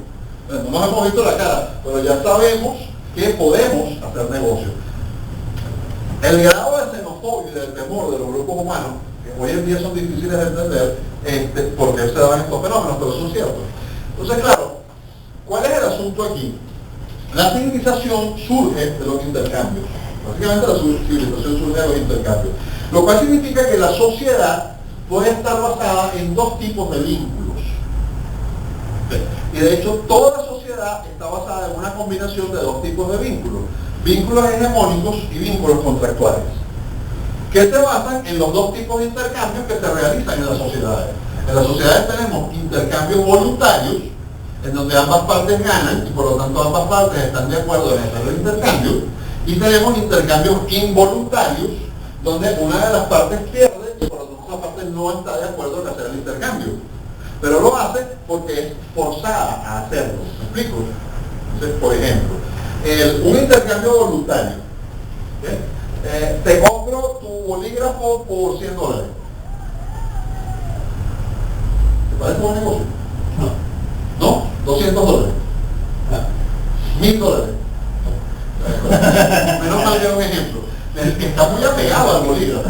Speaker 1: No nos hemos visto la cara, pero ya sabemos que podemos hacer negocio. El grado de xenofobia y del temor de los grupos humanos, que hoy en día son difíciles de entender, por qué se daban estos fenómenos, pero son ciertos. Entonces, claro, ¿cuál es el asunto aquí? La civilización surge de los intercambios. Básicamente la civilización surge de los intercambios. Lo cual significa que la sociedad puede estar basada en 2 tipos de vínculos. Y de hecho toda sociedad está basada en una combinación de 2 tipos de vínculos. Vínculos hegemónicos y vínculos contractuales. Que se basan en los 2 tipos de intercambios que se realizan en las sociedades. En las sociedades tenemos intercambios voluntarios, en donde ambas partes ganan y por lo tanto ambas partes están de acuerdo en hacer el intercambio, y tenemos intercambios involuntarios, donde una de las partes pierde y por lo tanto la parte no está de acuerdo en hacer el intercambio, pero lo hace porque es forzada a hacerlo. ¿Me explico? Entonces, por ejemplo, un intercambio voluntario, te compro tu bolígrafo por $100. ¿Te parece buen negocio? No, $200. $1000. Menos mal que un ejemplo. Está muy apegado al bolígrafo.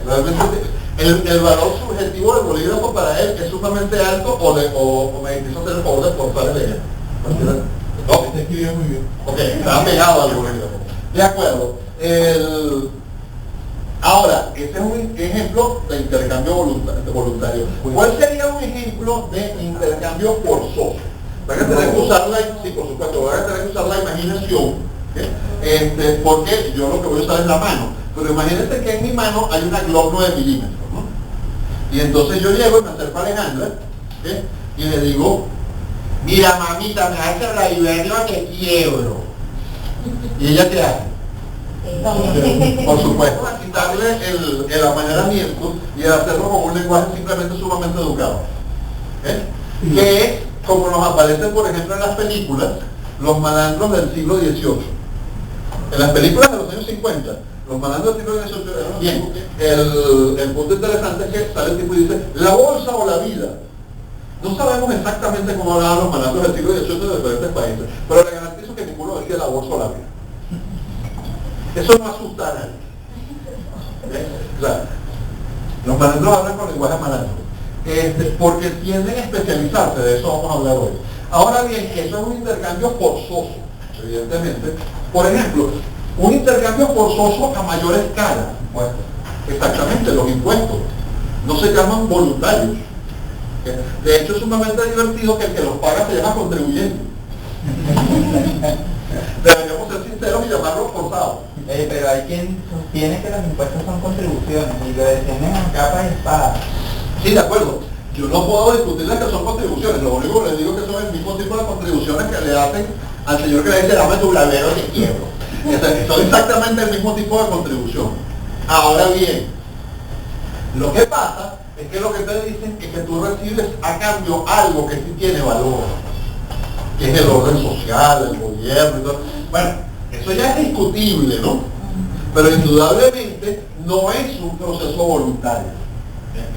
Speaker 1: Realmente el valor subjetivo del bolígrafo para él es sumamente alto, o me quiso hacer el favor de forzar el ejemplo. No, te escribió muy bien. Ok, está apegado al bolígrafo. De acuerdo. Ahora, ese es un ejemplo de intercambio voluntario. ¿Cuál sería un ejemplo de intercambio forzoso? Van a tener que usar sí, por supuesto, van a tener que usar la imaginación, porque yo lo que voy a usar es la mano. Pero imagínense que en mi mano hay una Glock 9 milímetros, ¿no? Y entonces yo llego y me acerco a Alejandra, y le digo, mira mamita, me hace la liberación de quiebro. Y ella te hace. Por supuesto, a quitarle el amaneramiento y hacerlo con un lenguaje simplemente sumamente educado. Que es como nos aparecen, por ejemplo, en las películas, los malandros del siglo XVIII. En las películas de los años 50, los malandros del siglo XVIII eran bien. El punto interesante es que sale el tipo y dice, la bolsa o la vida. No sabemos exactamente cómo hablaban los malandros del siglo XVIII de diferentes países, pero le garantizo que ninguno decía la bolsa o la vida. Eso no asusta a nadie. O sea, los malandros hablan con lenguaje malandro, porque tienden a especializarse, de eso vamos a hablar hoy. Ahora bien, eso es un intercambio forzoso, evidentemente. Por ejemplo, un intercambio forzoso a mayor escala, pues, exactamente, los impuestos no se llaman voluntarios. De hecho, es sumamente divertido que el que los paga se llama contribuyente. Deberíamos ser sinceros y llamarlos forzados.
Speaker 2: Pero hay quien sostiene que los impuestos son contribuciones y lo defienden a capa y espada.
Speaker 1: Sí, de acuerdo. Yo no puedo discutirles que son contribuciones. Lo único que les digo es que son el mismo tipo de contribuciones que le hacen al señor que le dice dame tu blavero de quiebro. Son exactamente el mismo tipo de contribución. Ahora bien, lo que pasa es que lo que te dicen es que tú recibes a cambio algo que sí tiene valor, que es el orden social, el gobierno y todo. Bueno, eso ya es discutible, ¿no? Pero indudablemente no es un proceso voluntario.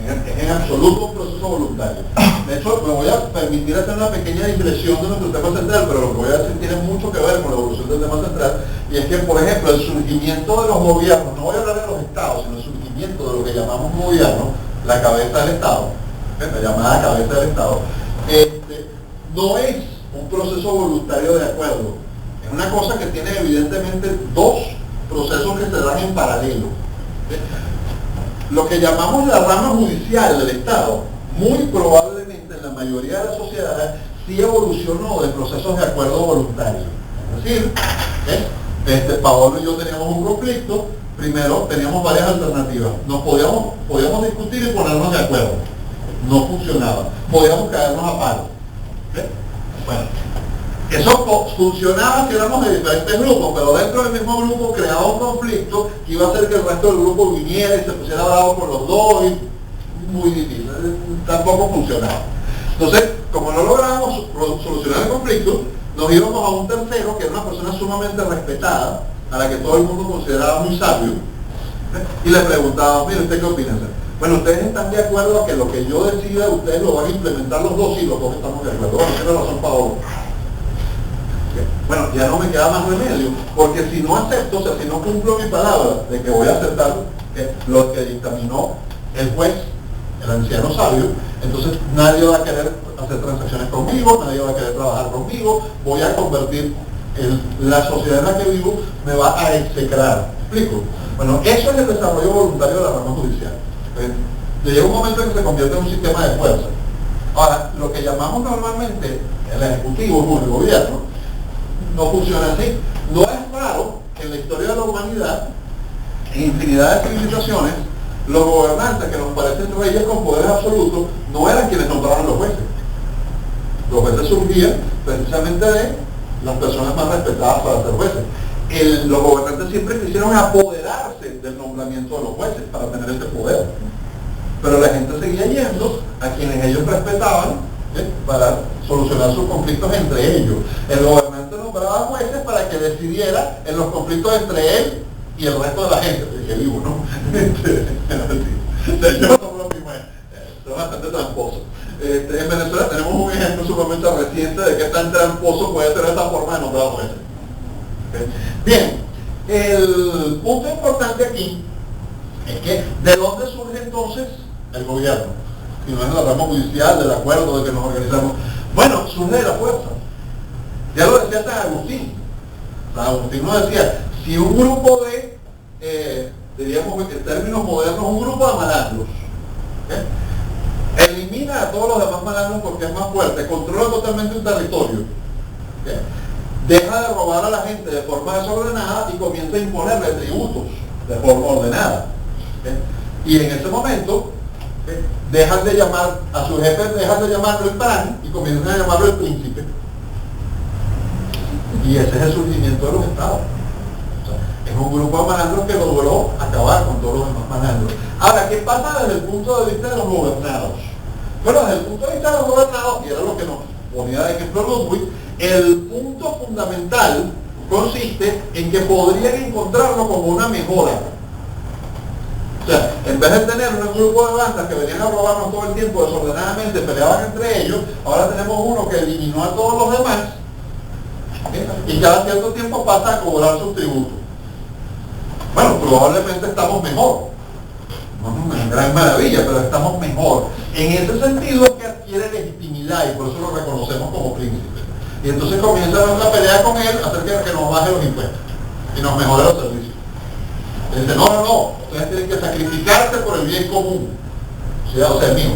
Speaker 1: Es en absoluto un proceso voluntario. De hecho, me voy a permitir hacer una pequeña digresión de nuestro tema central, pero lo que voy a decir tiene mucho que ver con la evolución del tema central, y es que, por ejemplo, el surgimiento de los gobiernos, no voy a hablar de los estados, sino el surgimiento de lo que llamamos gobierno, la cabeza del Estado, la llamada cabeza del Estado, no es un proceso voluntario de acuerdo. Es una cosa que tiene evidentemente dos procesos que se dan en paralelo. Lo que llamamos la rama judicial del Estado, muy probablemente en la mayoría de las sociedades, sí evolucionó de procesos de acuerdo voluntario. Es decir, Paolo y yo teníamos un conflicto, primero teníamos varias alternativas. Nos podíamos discutir y ponernos de acuerdo. No funcionaba. Podíamos caernos a palos. Bueno, eso funcionaba si éramos de diferentes grupos, pero dentro del mismo grupo creaba un conflicto que iba a hacer que el resto del grupo viniera y se pusiera bravo por los dos, y muy difícil, tampoco funcionaba. Entonces, como no lográbamos solucionar el conflicto, nos íbamos a un tercero, que era una persona sumamente respetada, a la que todo el mundo consideraba muy sabio, y le preguntábamos, mire, ¿usted qué opina? Bueno, ¿ustedes están de acuerdo a que lo que yo decida, ustedes lo van a implementar los dos? Sí, los dos estamos de acuerdo. Bueno, tiene razón Paolo. Bueno, ya no me queda más remedio, porque si no acepto, o sea, si no cumplo mi palabra de que voy a aceptar lo que dictaminó el juez, el anciano sabio, entonces nadie va a querer hacer transacciones conmigo, nadie va a querer trabajar conmigo, voy a convertir la sociedad en la que vivo, me va a execrar. ¿Me explico? Bueno, eso es el desarrollo voluntario de la rama judicial. Llega un momento en que se convierte en un sistema de fuerza. Ahora, lo que llamamos normalmente el ejecutivo o el gobierno, no funciona así. No es raro que en la historia de la humanidad, en infinidad de civilizaciones, los gobernantes que nos parecen reyes con poderes absolutos no eran quienes nombraban los jueces. Los jueces surgían precisamente de las personas más respetadas para ser jueces. Los gobernantes siempre quisieron apoderarse del nombramiento de los jueces para tener ese poder. Pero la gente seguía yendo a quienes ellos respetaban para solucionar sus conflictos entre ellos. El gobernante nombraba jueces para que decidiera en los conflictos entre él y el resto de la gente, que vivo, ¿no? Yo no lo mismo, es bastante tramposo. En Venezuela tenemos un ejemplo sumamente reciente de qué tan tramposo puede ser esta forma de nombrar jueces. Bien, el punto importante aquí es que ¿de dónde surge entonces el gobierno? Si no es la rama judicial, del acuerdo, de que nos organizamos. Bueno, surge de la fuerza. Ya lo decía San Agustín. San Agustín nos decía, si un grupo diríamos en términos modernos, un grupo de malandros, elimina a todos los demás malandros porque es más fuerte, controla totalmente un territorio, deja de robar a la gente de forma desordenada y comienza a imponerle tributos de forma ordenada. Y en ese momento, dejan de llamar a su jefe, dejan de llamarlo el pan y comienzan a llamarlo el príncipe. Y ese es el surgimiento de los estados. O sea, es un grupo de malandros que logró acabar con todos los demás malandros. Ahora, ¿qué pasa desde el punto de vista de los gobernados? Bueno, desde el punto de vista de los gobernados, y era lo que nos ponía de ejemplo Ludwig, el punto fundamental consiste en que podrían encontrarlo como una mejora. O sea, en vez de tener un grupo de bandas que venían a robarnos todo el tiempo desordenadamente, peleaban entre ellos, ahora tenemos uno que eliminó a todos los demás, y cada cierto tiempo pasa a cobrar sus tributos. Bueno, probablemente estamos mejor. No es una gran maravilla, pero estamos mejor. En ese sentido es que adquiere legitimidad y por eso lo reconocemos como príncipe. Y entonces comienza una pelea con él acerca de que nos baje los impuestos y nos mejore los servicios. Y dice, no, ustedes tienen que sacrificarse por el bien común. O sea, mío.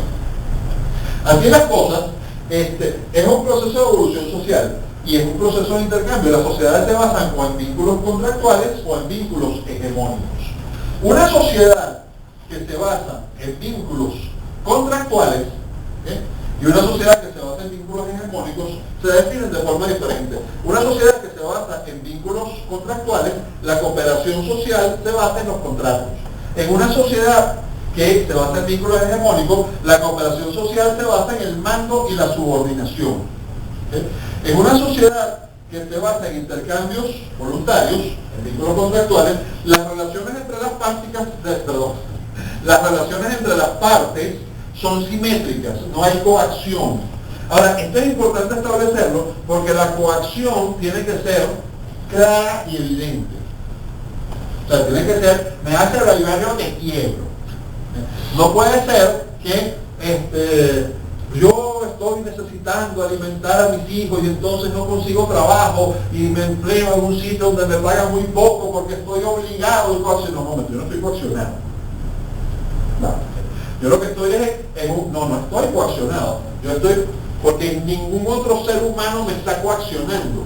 Speaker 1: Así las cosas, es un proceso de evolución social y es un proceso de intercambio. Las sociedades se basan o en vínculos contractuales o en vínculos hegemónicos. Una sociedad que se basa en vínculos contractuales y una sociedad que se basa en vínculos hegemónicos se definen de forma diferente. Una sociedad que se basa en vínculos contractuales, la cooperación social se basa en los contratos. En una sociedad que se basa en vínculos hegemónicos, la cooperación social se basa en el mando y la subordinación. En una sociedad que se basa en intercambios voluntarios, en vínculos contractuales, las relaciones entre las partes son simétricas, no hay coacción. Ahora, esto es importante establecerlo porque la coacción tiene que ser clara y evidente. O sea, tiene que ser, me hace rayar, yo te quiebro. No puede ser que yo estoy necesitando alimentar a mis hijos y entonces no consigo trabajo y me empleo en un sitio donde me pagan muy poco porque estoy obligado y coaccionado. No, yo no estoy coaccionado. No. Yo lo que estoy es no estoy coaccionado. Yo estoy, porque ningún otro ser humano me está coaccionando.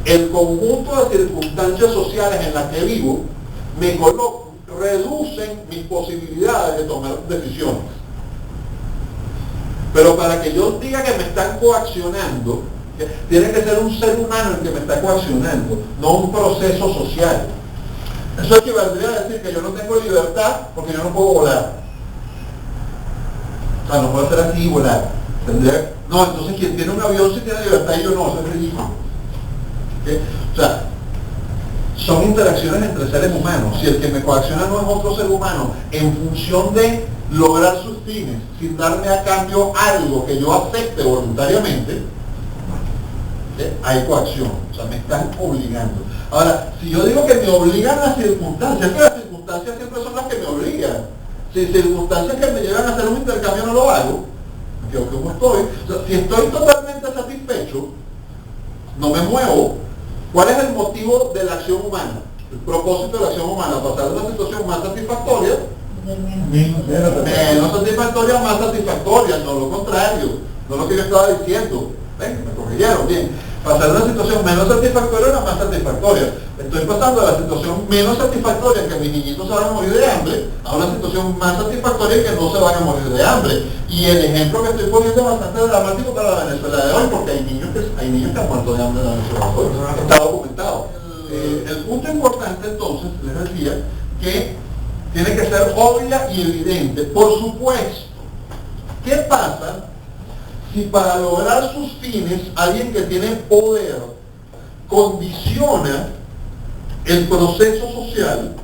Speaker 1: El conjunto de circunstancias sociales en las que vivo me coloco, reducen mis posibilidades de tomar decisiones. Pero para que yo diga que me están coaccionando, tiene que ser un ser humano el que me está coaccionando, no un proceso social. Eso equivaldría a decir que yo no tengo libertad porque yo no puedo volar. O sea, no puedo ser así y volar. No, entonces quien tiene un avión sí tiene libertad y yo no, eso es ridículo. O sea, son interacciones entre seres humanos. Si el que me coacciona no es otro ser humano, en función de lograr sus fines, sin darme a cambio algo que yo acepte voluntariamente, hay coacción. O sea, me están obligando. Ahora, si yo digo que me obligan las circunstancias, que las circunstancias siempre son las que me obligan. Si circunstancias que me llevan a hacer un intercambio no lo hago, como estoy, o sea, si estoy totalmente satisfecho, no me muevo. ¿Cuál es el motivo de la acción humana? El propósito de la acción humana, pasar de una situación más satisfactoria, menos satisfactoria, más satisfactoria, no lo contrario, no lo que yo estaba diciendo. Ven, me corrigieron, bien. Pasar de una situación menos satisfactoria a una más satisfactoria. Estoy pasando de la situación menos satisfactoria en que mis niñitos se van a morir de hambre a una situación más satisfactoria en que no se van a morir de hambre. Y el ejemplo que estoy poniendo es bastante dramático para la Venezuela de hoy, porque hay niños que han muerto de hambre en la Venezuela de hoy. Está documentado. El punto importante entonces, les decía, que tiene que ser obvia y evidente. Por supuesto, ¿qué pasa si para lograr sus fines alguien que tiene poder condiciona el proceso social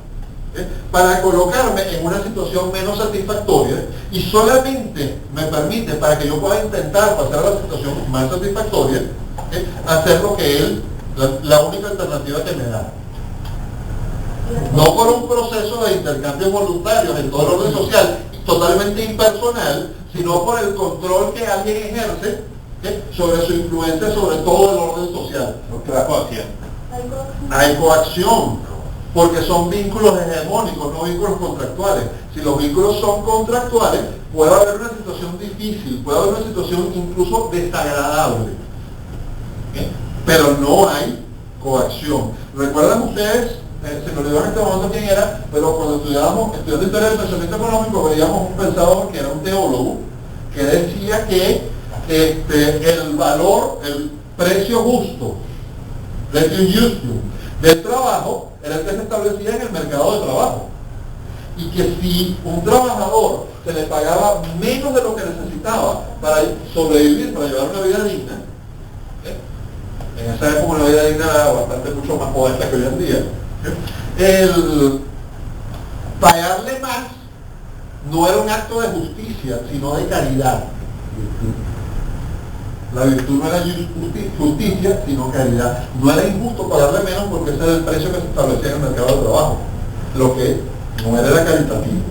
Speaker 1: para colocarme en una situación menos satisfactoria y solamente me permite, para que yo pueda intentar pasar a la situación más satisfactoria, hacer lo que él, la única alternativa que me da? No por un proceso de intercambios voluntarios en todo el orden social, totalmente impersonal, sino por el control que alguien ejerce sobre su influencia sobre todo el orden social. Hay coacción, porque son vínculos hegemónicos, no vínculos contractuales. Si los vínculos son contractuales, puede haber una situación difícil, puede haber una situación incluso desagradable, pero no hay coacción. ¿Recuerdan ustedes? Se me olvidó en este momento quién era, pero cuando estudiando historia del pensamiento económico veíamos un pensador que era un teólogo que decía que el valor, el precio justo del trabajo era el que se establecía en el mercado de trabajo, y que si un trabajador se le pagaba menos de lo que necesitaba para sobrevivir, para llevar una vida digna, en esa época una vida digna era bastante mucho más modesta que hoy en día, el pagarle más no era un acto de justicia, sino de caridad. La virtud no era justicia, sino caridad. No era injusto pagarle menos porque ese era el precio que se establecía en el mercado de trabajo. Lo que no era caritativo.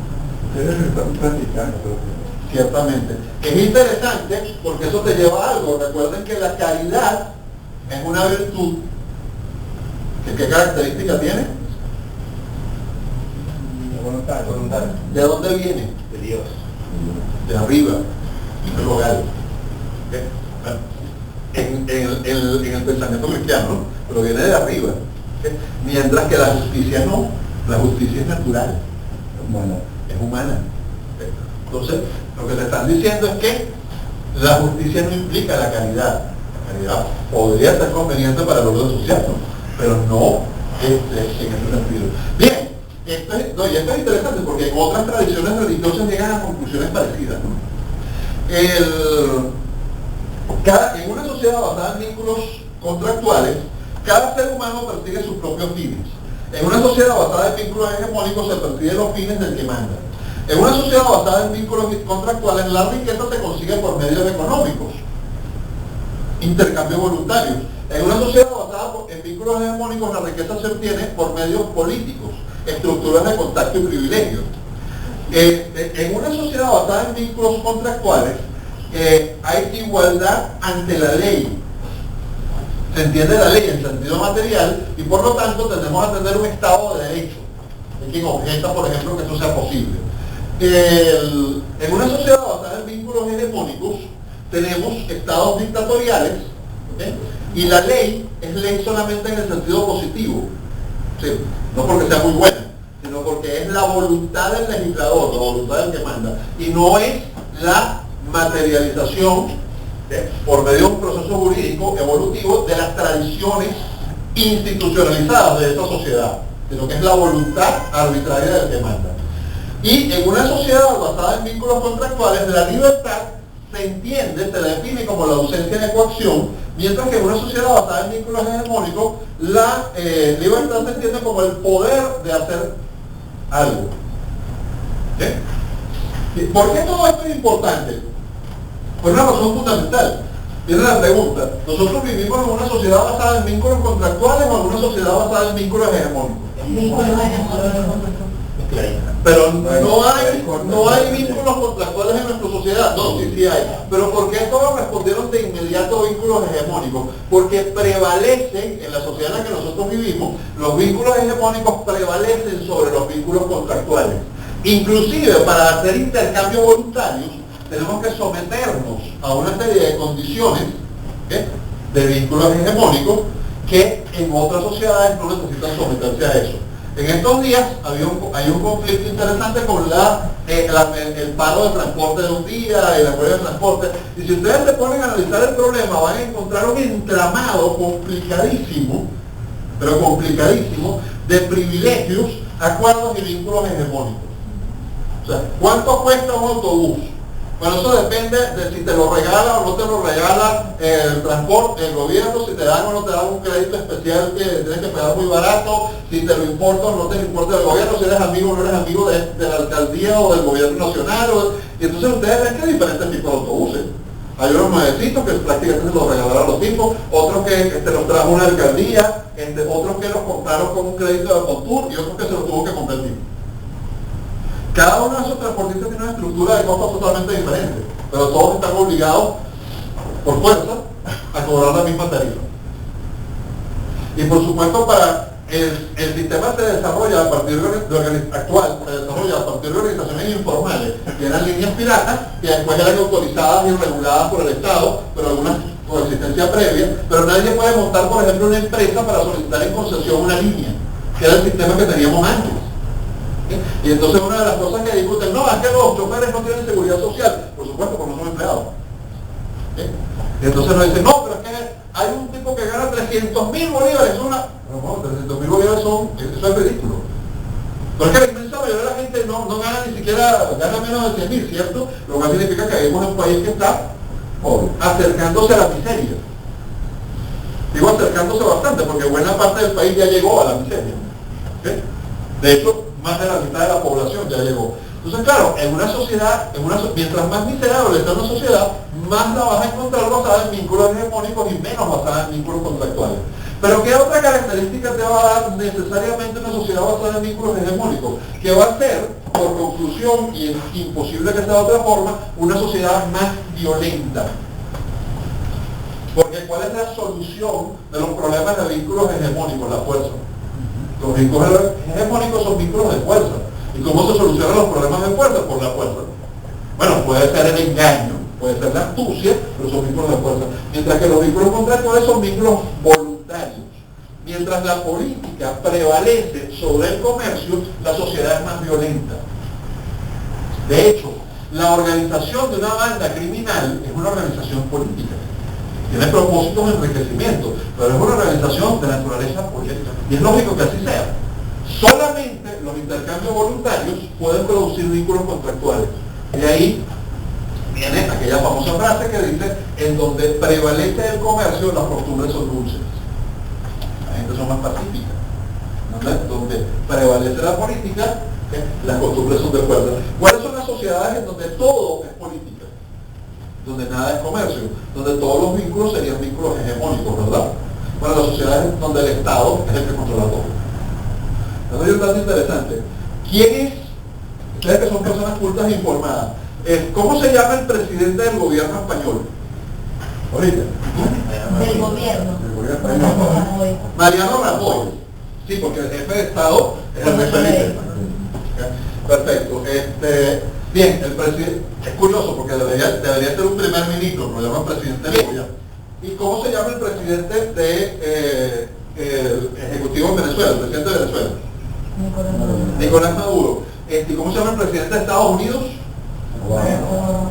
Speaker 1: Ustedes lo están practicando. Ciertamente. Es interesante porque eso te lleva a algo. Recuerden que la caridad es una virtud. ¿Qué característica tiene?
Speaker 2: Voluntario.
Speaker 1: ¿De dónde viene?
Speaker 2: De Dios.
Speaker 1: De arriba. y no es legal. ¿Okay? Bueno, en el pensamiento cristiano, ¿no? Pero viene de arriba. ¿Okay? Mientras que la justicia no, la justicia es natural, es humana. ¿Okay? Entonces, lo que te están diciendo es que la justicia no implica la caridad. La caridad podría ser conveniente para el orden social, ¿no? Pero no en ese sentido. Bien, esto es interesante porque en otras tradiciones religiosas llegan a conclusiones parecidas, ¿no? En una sociedad basada en vínculos contractuales, cada ser humano persigue sus propios fines. En una sociedad basada en vínculos hegemónicos se persiguen los fines del que manda. En una sociedad basada en vínculos contractuales, la riqueza se consigue por medios económicos, intercambios voluntarios. En una sociedad basada en vínculos hegemónicos, la riqueza se obtiene por medios políticos, estructuras de contacto y privilegios. En una sociedad basada en vínculos contractuales, hay igualdad ante la ley. Se entiende la ley en sentido material y por lo tanto tendemos a tener un Estado de derecho. Hay quien objeta, por ejemplo, que eso sea posible. En una sociedad basada en vínculos hegemónicos tenemos estados dictatoriales, ¿okay? Y la ley es ley solamente en el sentido positivo, ¿sí? No porque sea muy buena, sino porque es la voluntad del legislador, la voluntad del que manda, y no es la materialización, ¿sí?, por medio de un proceso jurídico evolutivo de las tradiciones institucionalizadas de esta sociedad, sino que es la voluntad arbitraria del que manda. Y en una sociedad basada en vínculos contractuales, la libertad se entiende, se define como la ausencia de coacción, mientras que en una sociedad basada en vínculos hegemónicos, la libertad se entiende como el poder de hacer algo. ¿Sí? ¿Por qué todo esto es importante? Por una razón fundamental. Viene la pregunta: ¿nosotros vivimos en una sociedad basada en vínculos contractuales o en una sociedad basada en vínculos hegemónicos? Pero no hay vínculos contractuales en nuestra sociedad. No, sí hay. Pero ¿por qué todos respondieron de inmediato a vínculos hegemónicos? Porque prevalecen, en la sociedad en la que nosotros vivimos, los vínculos hegemónicos prevalecen sobre los vínculos contractuales. Inclusive para hacer intercambios voluntarios tenemos que someternos a una serie de condiciones, ¿okay?, de vínculos hegemónicos que en otras sociedades no necesitan someterse a eso. En estos días hay un conflicto interesante con el paro de transporte de un día, el apoyo de transporte, y si ustedes se ponen a analizar el problema van a encontrar un entramado complicadísimo, pero complicadísimo, de privilegios, acuerdos y vínculos hegemónicos. O sea, ¿cuánto cuesta un autobús? Bueno, eso depende de si te lo regala o no te lo regala el transporte, el gobierno, si te dan o no te dan un crédito especial que tienes que pagar muy barato, si te lo importa o no te lo importa el gobierno, si eres amigo o no eres amigo de la alcaldía o del gobierno nacional. Y entonces ustedes ven que hay diferentes tipos de autobuses. Hay unos nuevecitos que prácticamente se los regalaron a los tipos, otros que los trajo una alcaldía, otros que los compraron con un crédito de Contur y otros que se los tuvo que comprar el tipo. Cada uno de esos transportistas tiene una estructura de costos totalmente diferente, pero todos están obligados, por fuerza, a cobrar la misma tarifa. Y por supuesto, para el sistema se desarrolla a partir de organizaciones informales, que eran líneas piratas, que después eran autorizadas y reguladas por el Estado, pero algunas con existencia previa, pero nadie puede montar, por ejemplo, una empresa para solicitar en concesión una línea, que era el sistema que teníamos antes. Y entonces una de las cosas que discuten, no, es que los choferes no tienen seguridad social, por supuesto, porque no son empleados. Y entonces nos dicen, no, pero es que hay un tipo que gana 300.000 bolívares, no, 300.000 bolívares eso es ridículo. Pero es que la inmensa mayoría de la gente no gana ni siquiera, gana menos de 100.000, ¿cierto? Lo cual significa que vivimos en un país que está acercándose a la miseria. Digo acercándose bastante, porque buena parte del país ya llegó a la miseria. ¿Okay? De hecho, más de la mitad de la población ya llegó. Entonces, claro, en una sociedad, mientras más miserable está una sociedad, más la vas a encontrar basada en vínculos hegemónicos y menos basada en vínculos contractuales. Pero ¿qué otra característica te va a dar necesariamente una sociedad basada en vínculos hegemónicos? Que va a ser, por conclusión, y es imposible que sea de otra forma, una sociedad más violenta. Porque ¿cuál es la solución de los problemas de vínculos hegemónicos? La fuerza. Los vínculos hegemónicos son vínculos de fuerza. ¿Y cómo se solucionan los problemas de fuerza? Por la fuerza. Bueno, puede ser el engaño, puede ser la astucia, pero son vínculos de fuerza. Mientras que los vínculos contractuales son vínculos voluntarios. Mientras la política prevalece sobre el comercio, la sociedad es más violenta. De hecho, la organización de una banda criminal es una organización política. Tiene propósitos de enriquecimiento, pero es una organización de naturaleza política. Y es lógico que así sea. Solamente los intercambios voluntarios pueden producir vínculos contractuales. De ahí viene aquella famosa frase que dice, en donde prevalece el comercio, las costumbres son dulces. La gente son más pacíficas. Donde prevalece la política, las costumbres son de fuerza. ¿Cuáles son las sociedades en donde todo es política? Donde nada es comercio, donde todos los vínculos serían vínculos hegemónicos, ¿verdad? Bueno, las sociedades donde el Estado es el que controla todo. Eso es un dato interesante. ¿Quién es? Ustedes que son personas cultas e informadas. ¿Cómo se llama el presidente del gobierno español? Ahorita.
Speaker 3: Del gobierno.
Speaker 1: Mariano Rajoy. Sí, porque el jefe de Estado es el presidente. Perfecto. Bien, el presidente, es curioso porque debería ser un primer ministro, pero lo llaman presidente del gobierno. ¿Y cómo se llama el presidente de ejecutivo en Venezuela, el presidente de Venezuela? Nicolás Maduro. ¿Y cómo se llama el presidente de Estados Unidos?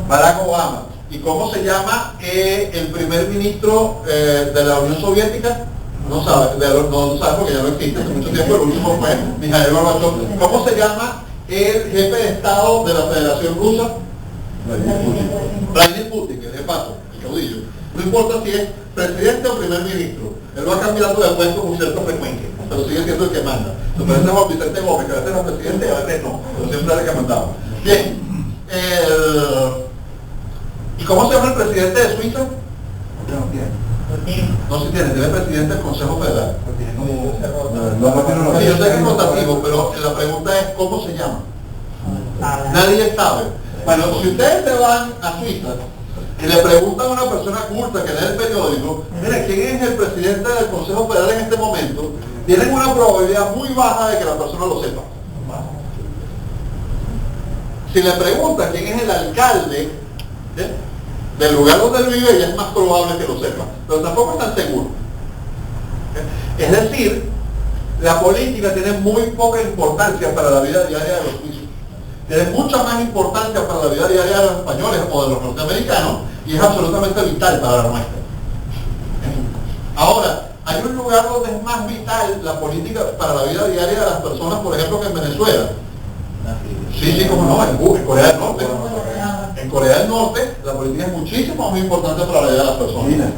Speaker 1: Barack Obama. ¿Y cómo se llama el primer ministro de la Unión Soviética? No sabe porque ya no existe hace mucho tiempo, el último fue Mikhail Gorbachev. ¿Cómo se llama el jefe de Estado de la Federación Rusa? Vladimir Putin, que es de paso, el caudillo. No importa si es presidente o primer ministro, él va cambiando de puesto con cierta frecuencia, pero sigue siendo el que manda. Lo presenta Juan Vicente Gómez, que a veces era presidente y a veces no, pero siempre era el que mandaba. Bien, ¿y cómo se llama el presidente de Suiza? No se tiene presidente del Consejo Federal. Sí, yo sé que es rotativo, pero la pregunta es ¿cómo se llama? Nadie sabe. Bueno, si ustedes se van a Suiza y le preguntan a una persona culta que lee el periódico, mire, ¿quién es el presidente del Consejo Federal en este momento? Tienen una probabilidad muy baja de que la persona lo sepa. Si le preguntan quién es el alcalde del lugar donde él vive, ya es más probable que lo sepa, pero tampoco es tan seguro. Es decir, la política tiene muy poca importancia para la vida diaria de los suizos. Tiene mucha más importancia para la vida diaria de los españoles o de los norteamericanos y es absolutamente vital para la nuestra. Ahora, hay un lugar donde es más vital la política para la vida diaria de las personas, por ejemplo, que en Venezuela. Sí, como no, en Corea del Norte. En Corea del Norte la política es muchísimo más importante para la vida de las personas.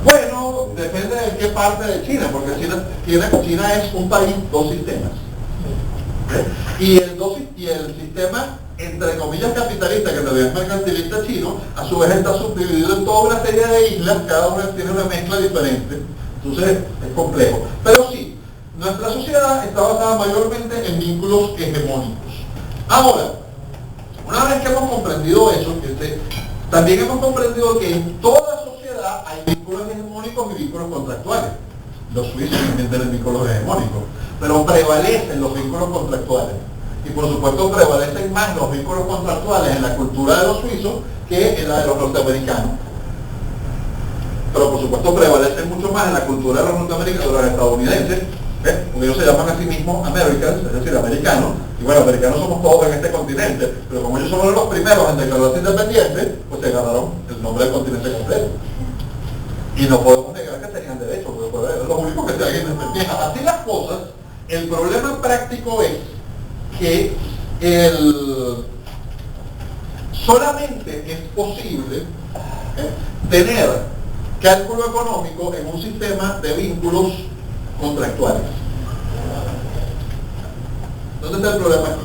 Speaker 1: Bueno, depende de qué parte de China, porque China es un país, dos sistemas. Y el sistema, entre comillas, capitalista, que en realidad es mercantilista chino, a su vez está subdividido en toda una serie de islas, cada una tiene una mezcla diferente, entonces es complejo. Pero sí, nuestra sociedad está basada mayormente en vínculos hegemónicos. Ahora, una vez que hemos comprendido eso, también hemos comprendido que en toda sociedad hay vínculos hegemónicos y vínculos contractuales. Los suizos también tienen vínculos hegemónicos, pero prevalecen los vínculos contractuales. Y por supuesto prevalecen más los vínculos contractuales en la cultura de los suizos que en la de los norteamericanos. Pero por supuesto prevalecen mucho más en la cultura de los norteamericanos, de los estadounidenses, porque ellos se llaman a sí mismos Americans, es decir, americanos, y bueno, americanos somos todos en este continente, pero como ellos son los primeros en declararse independientes, pues se ganaron el nombre del continente completo. Y no podemos negar que tenían derecho, porque es lo único que se hagan independientes. Así las cosas, el problema práctico es que solamente es posible tener cálculo económico en un sistema de vínculos contractuales. ¿Dónde está el problema aquí?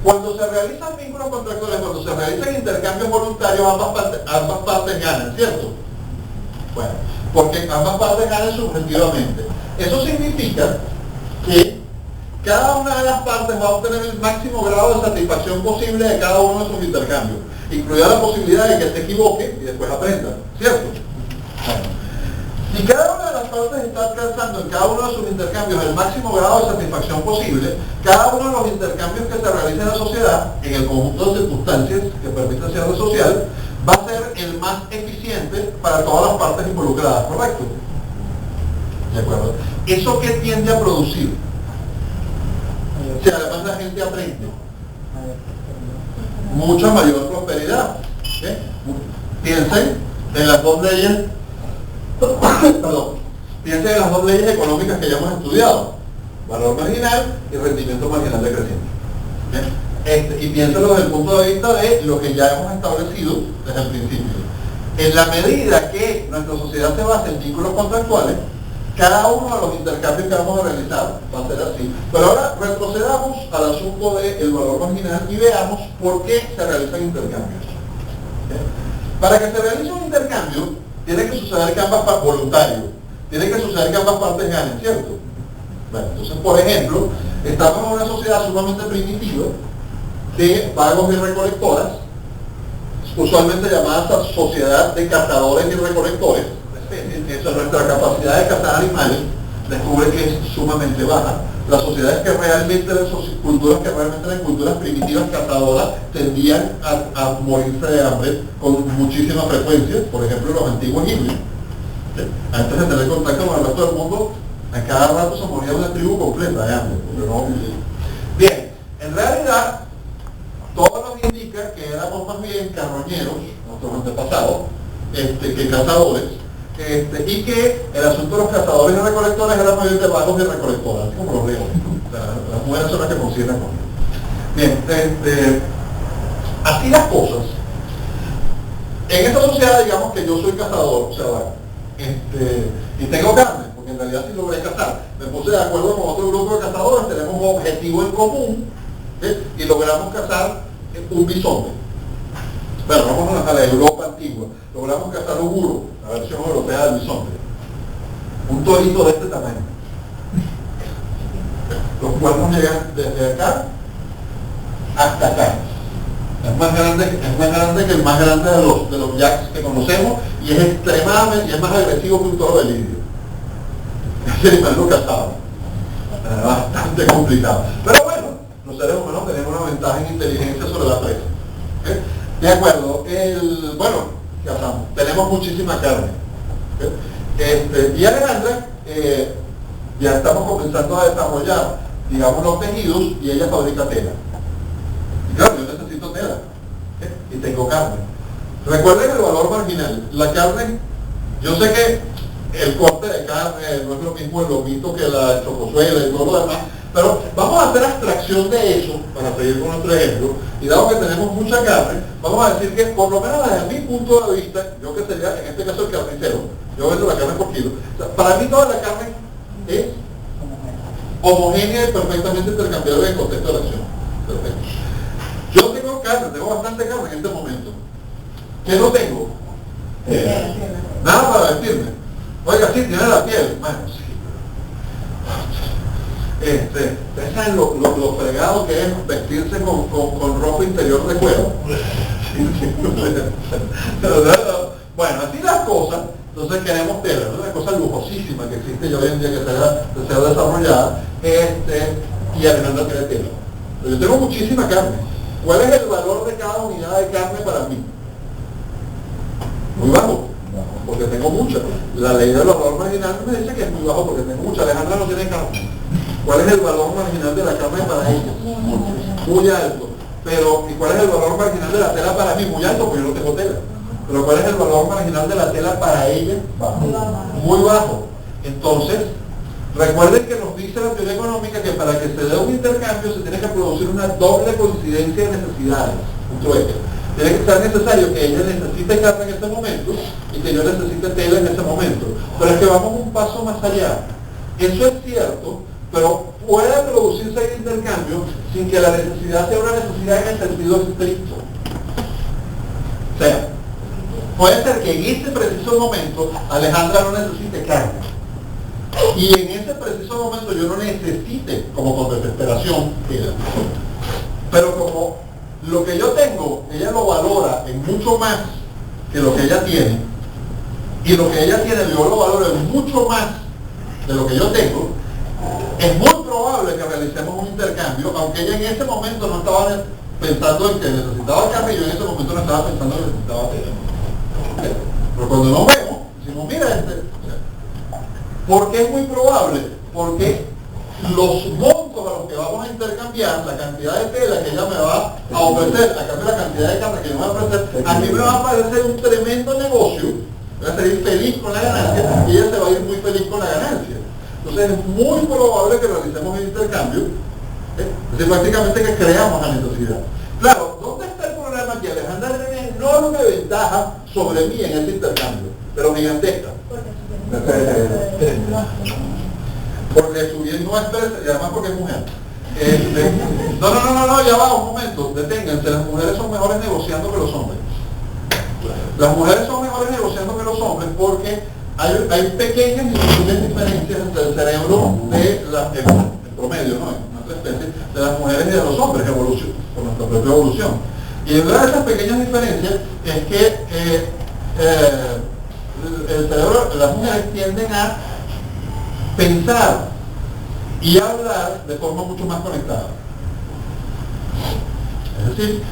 Speaker 1: Cuando se realizan vínculos contractuales, cuando se realizan intercambios voluntarios, ambas partes ganan, ¿cierto? Bueno, porque ambas partes ganan subjetivamente. Eso significa que cada una de las partes va a obtener el máximo grado de satisfacción posible de cada uno de sus intercambios, incluida la posibilidad de que se equivoque y después aprenda, ¿cierto? Bueno, si cada una de las partes está alcanzando en cada uno de sus intercambios el máximo grado de satisfacción posible, cada uno de los intercambios que se realicen en la sociedad, en el conjunto de circunstancias que permite el cierre social, va a ser el más eficiente para todas las partes involucradas, ¿correcto? ¿De acuerdo? ¿Eso qué tiende a producir? Si además la gente aprende, mucha mayor prosperidad. ¿Okay? Piensen en las dos leyes, perdón, piensen en las dos leyes económicas que ya hemos estudiado, valor marginal y rendimiento marginal decreciente. ¿Okay? Y piénsenlo desde el punto de vista de lo que ya hemos establecido desde el principio. En la medida que nuestra sociedad se basa en vínculos contractuales, cada uno de los intercambios que vamos a realizar va a ser así. Pero ahora retrocedamos al asunto del valor marginal y veamos por qué se realizan intercambios. ¿Okay? Para que se realice un intercambio, tiene que suceder que ambas partes, voluntario, tiene que suceder que ambas partes ganen, ¿cierto? Bueno, entonces, por ejemplo, estamos en una sociedad sumamente primitiva de vagos y recolectoras, usualmente llamada sociedad de cazadores y recolectores. Eso, nuestra capacidad de cazar animales descubre que es sumamente baja. Las sociedades que realmente, culturas que realmente eran culturas primitivas cazadoras, tendían a morirse de hambre con muchísima frecuencia. Por ejemplo, los antiguos indios, ¿sí? Antes de tener contacto con el resto del mundo, a cada rato se moría una tribu completa de hambre. Bien, en realidad, todo nos indica que éramos más bien carroñeros, nuestros antepasados, que cazadores, y que el asunto de los cazadores y recolectores era más bien de vagos y recolectoras, así como los leones. O sea, las mujeres son las que consiguen con ellos. Bien, así las cosas. En esta sociedad, digamos que yo soy cazador, o sea, y tengo carne, porque en realidad sí logré cazar. Me puse de acuerdo con otro grupo de cazadores, tenemos un objetivo en común, ¿sí? Y logramos cazar un bisonte. Bueno, vamos a la Europa antigua. Logramos cazar un burro, la versión europea del bisonte. Un torito de este tamaño. Los cuernos llegan desde acá hasta acá. Es más grande que el más grande de los yaks que conocemos y es extremadamente, y es más agresivo que un toro de lidio. Ese animal lo cazaba. Bastante complicado. Pero bueno, los seres humanos tenemos una ventaja en inteligencia sobre la presa. ¿Okay? De acuerdo, bueno, cazamos, tenemos muchísima carne. ¿Okay? Y Alejandra, ya estamos comenzando a desarrollar, digamos, los tejidos y ella fabrica tela. Y claro, yo necesito tela, ¿okay? Y tengo carne. Recuerden el valor marginal. La carne, yo sé que el corte de carne no es lo mismo el lomito que la chocosuela y todo lo demás, pero vamos a hacer abstracción de eso, para seguir con nuestro ejemplo, y dado que tenemos mucha carne, vamos a decir que, por lo menos desde mi punto de vista, yo que sería, en este caso, el carnicero, yo vendo la carne por kilo, o sea, para mí toda la carne es homogénea y perfectamente intercambiable en el contexto de la acción. Perfecto. Yo tengo carne, tengo bastante carne en este momento. ¿Qué no tengo? Nada para vestirme. Oiga, sí, tiene la piel. Bueno, sí. Ustedes saben lo fregado que es vestirse con ropa interior de cuero. Bueno, así las cosas. Entonces queremos tela, es una cosa lujosísima que existe ya hoy en día que sea desarrollada, y Alejandra tiene tela. Pero yo tengo muchísima carne. ¿Cuál es el valor de cada unidad de carne para mí? Muy bajo, porque tengo mucha. La ley del valor marginal me dice que es muy bajo porque tengo mucha. Alejandra no tiene carne. ¿Cuál es el valor marginal de la carne para ella? Muy alto. Pero, ¿y cuál es el valor marginal de la tela para mí? Muy alto, porque yo no tengo tela. Pero ¿cuál es el valor marginal de la tela para ella? Bajo. Muy bajo. Entonces, recuerden que nos dice la teoría económica que para que se dé un intercambio se tiene que producir una doble coincidencia de necesidades. Tiene que ser necesario que ella necesite carne en ese momento y que yo necesite tela en ese momento. Pero es que vamos un paso más allá. Eso es cierto, pero puede producirse el intercambio sin que la necesidad sea una necesidad en el sentido estricto. O sea, puede ser que en ese preciso momento Alejandra no necesite carne. Y en ese preciso momento yo no necesite, como con desesperación, tela. Pero como lo que yo tengo, ella lo valora en mucho más que lo que ella tiene, y lo que ella tiene yo lo valoro en mucho más de lo que yo tengo, es muy probable que realicemos un intercambio, aunque ella en ese momento no estaba pensando en que necesitaba carne, y yo en ese momento no estaba pensando en que necesitaba carne. Pero cuando nos vemos, decimos, mira, ¿por qué es muy probable? Porque los montos a los que vamos a intercambiar, la cantidad de tela que ella me va a ofrecer, a cambio de la cantidad de carne que yo me va a ofrecer, a mí me va a parecer un tremendo negocio, voy a salir feliz con la ganancia, y ella se va a ir muy feliz con la ganancia. Entonces es muy probable que realicemos el intercambio, es decir, prácticamente que creamos la necesidad. Claro, ¿dónde está el problema? Que Alejandra tiene una enorme ventaja sobre mí en ese intercambio, pero gigantesca. Porque su bien no es y además porque es mujer. No, ya va, un momento, deténganse, las mujeres son mejores negociando que los hombres. Las mujeres son mejores negociando que los hombres porque hay pequeñas y sutiles diferencias entre el cerebro de en promedio, ¿no? En nuestra especie, de las mujeres y de los hombres, evolución, por nuestra propia evolución. Y una de esas pequeñas diferencias es que el cerebro de las mujeres tienden a pensar y hablar de forma mucho más conectada. Es decir,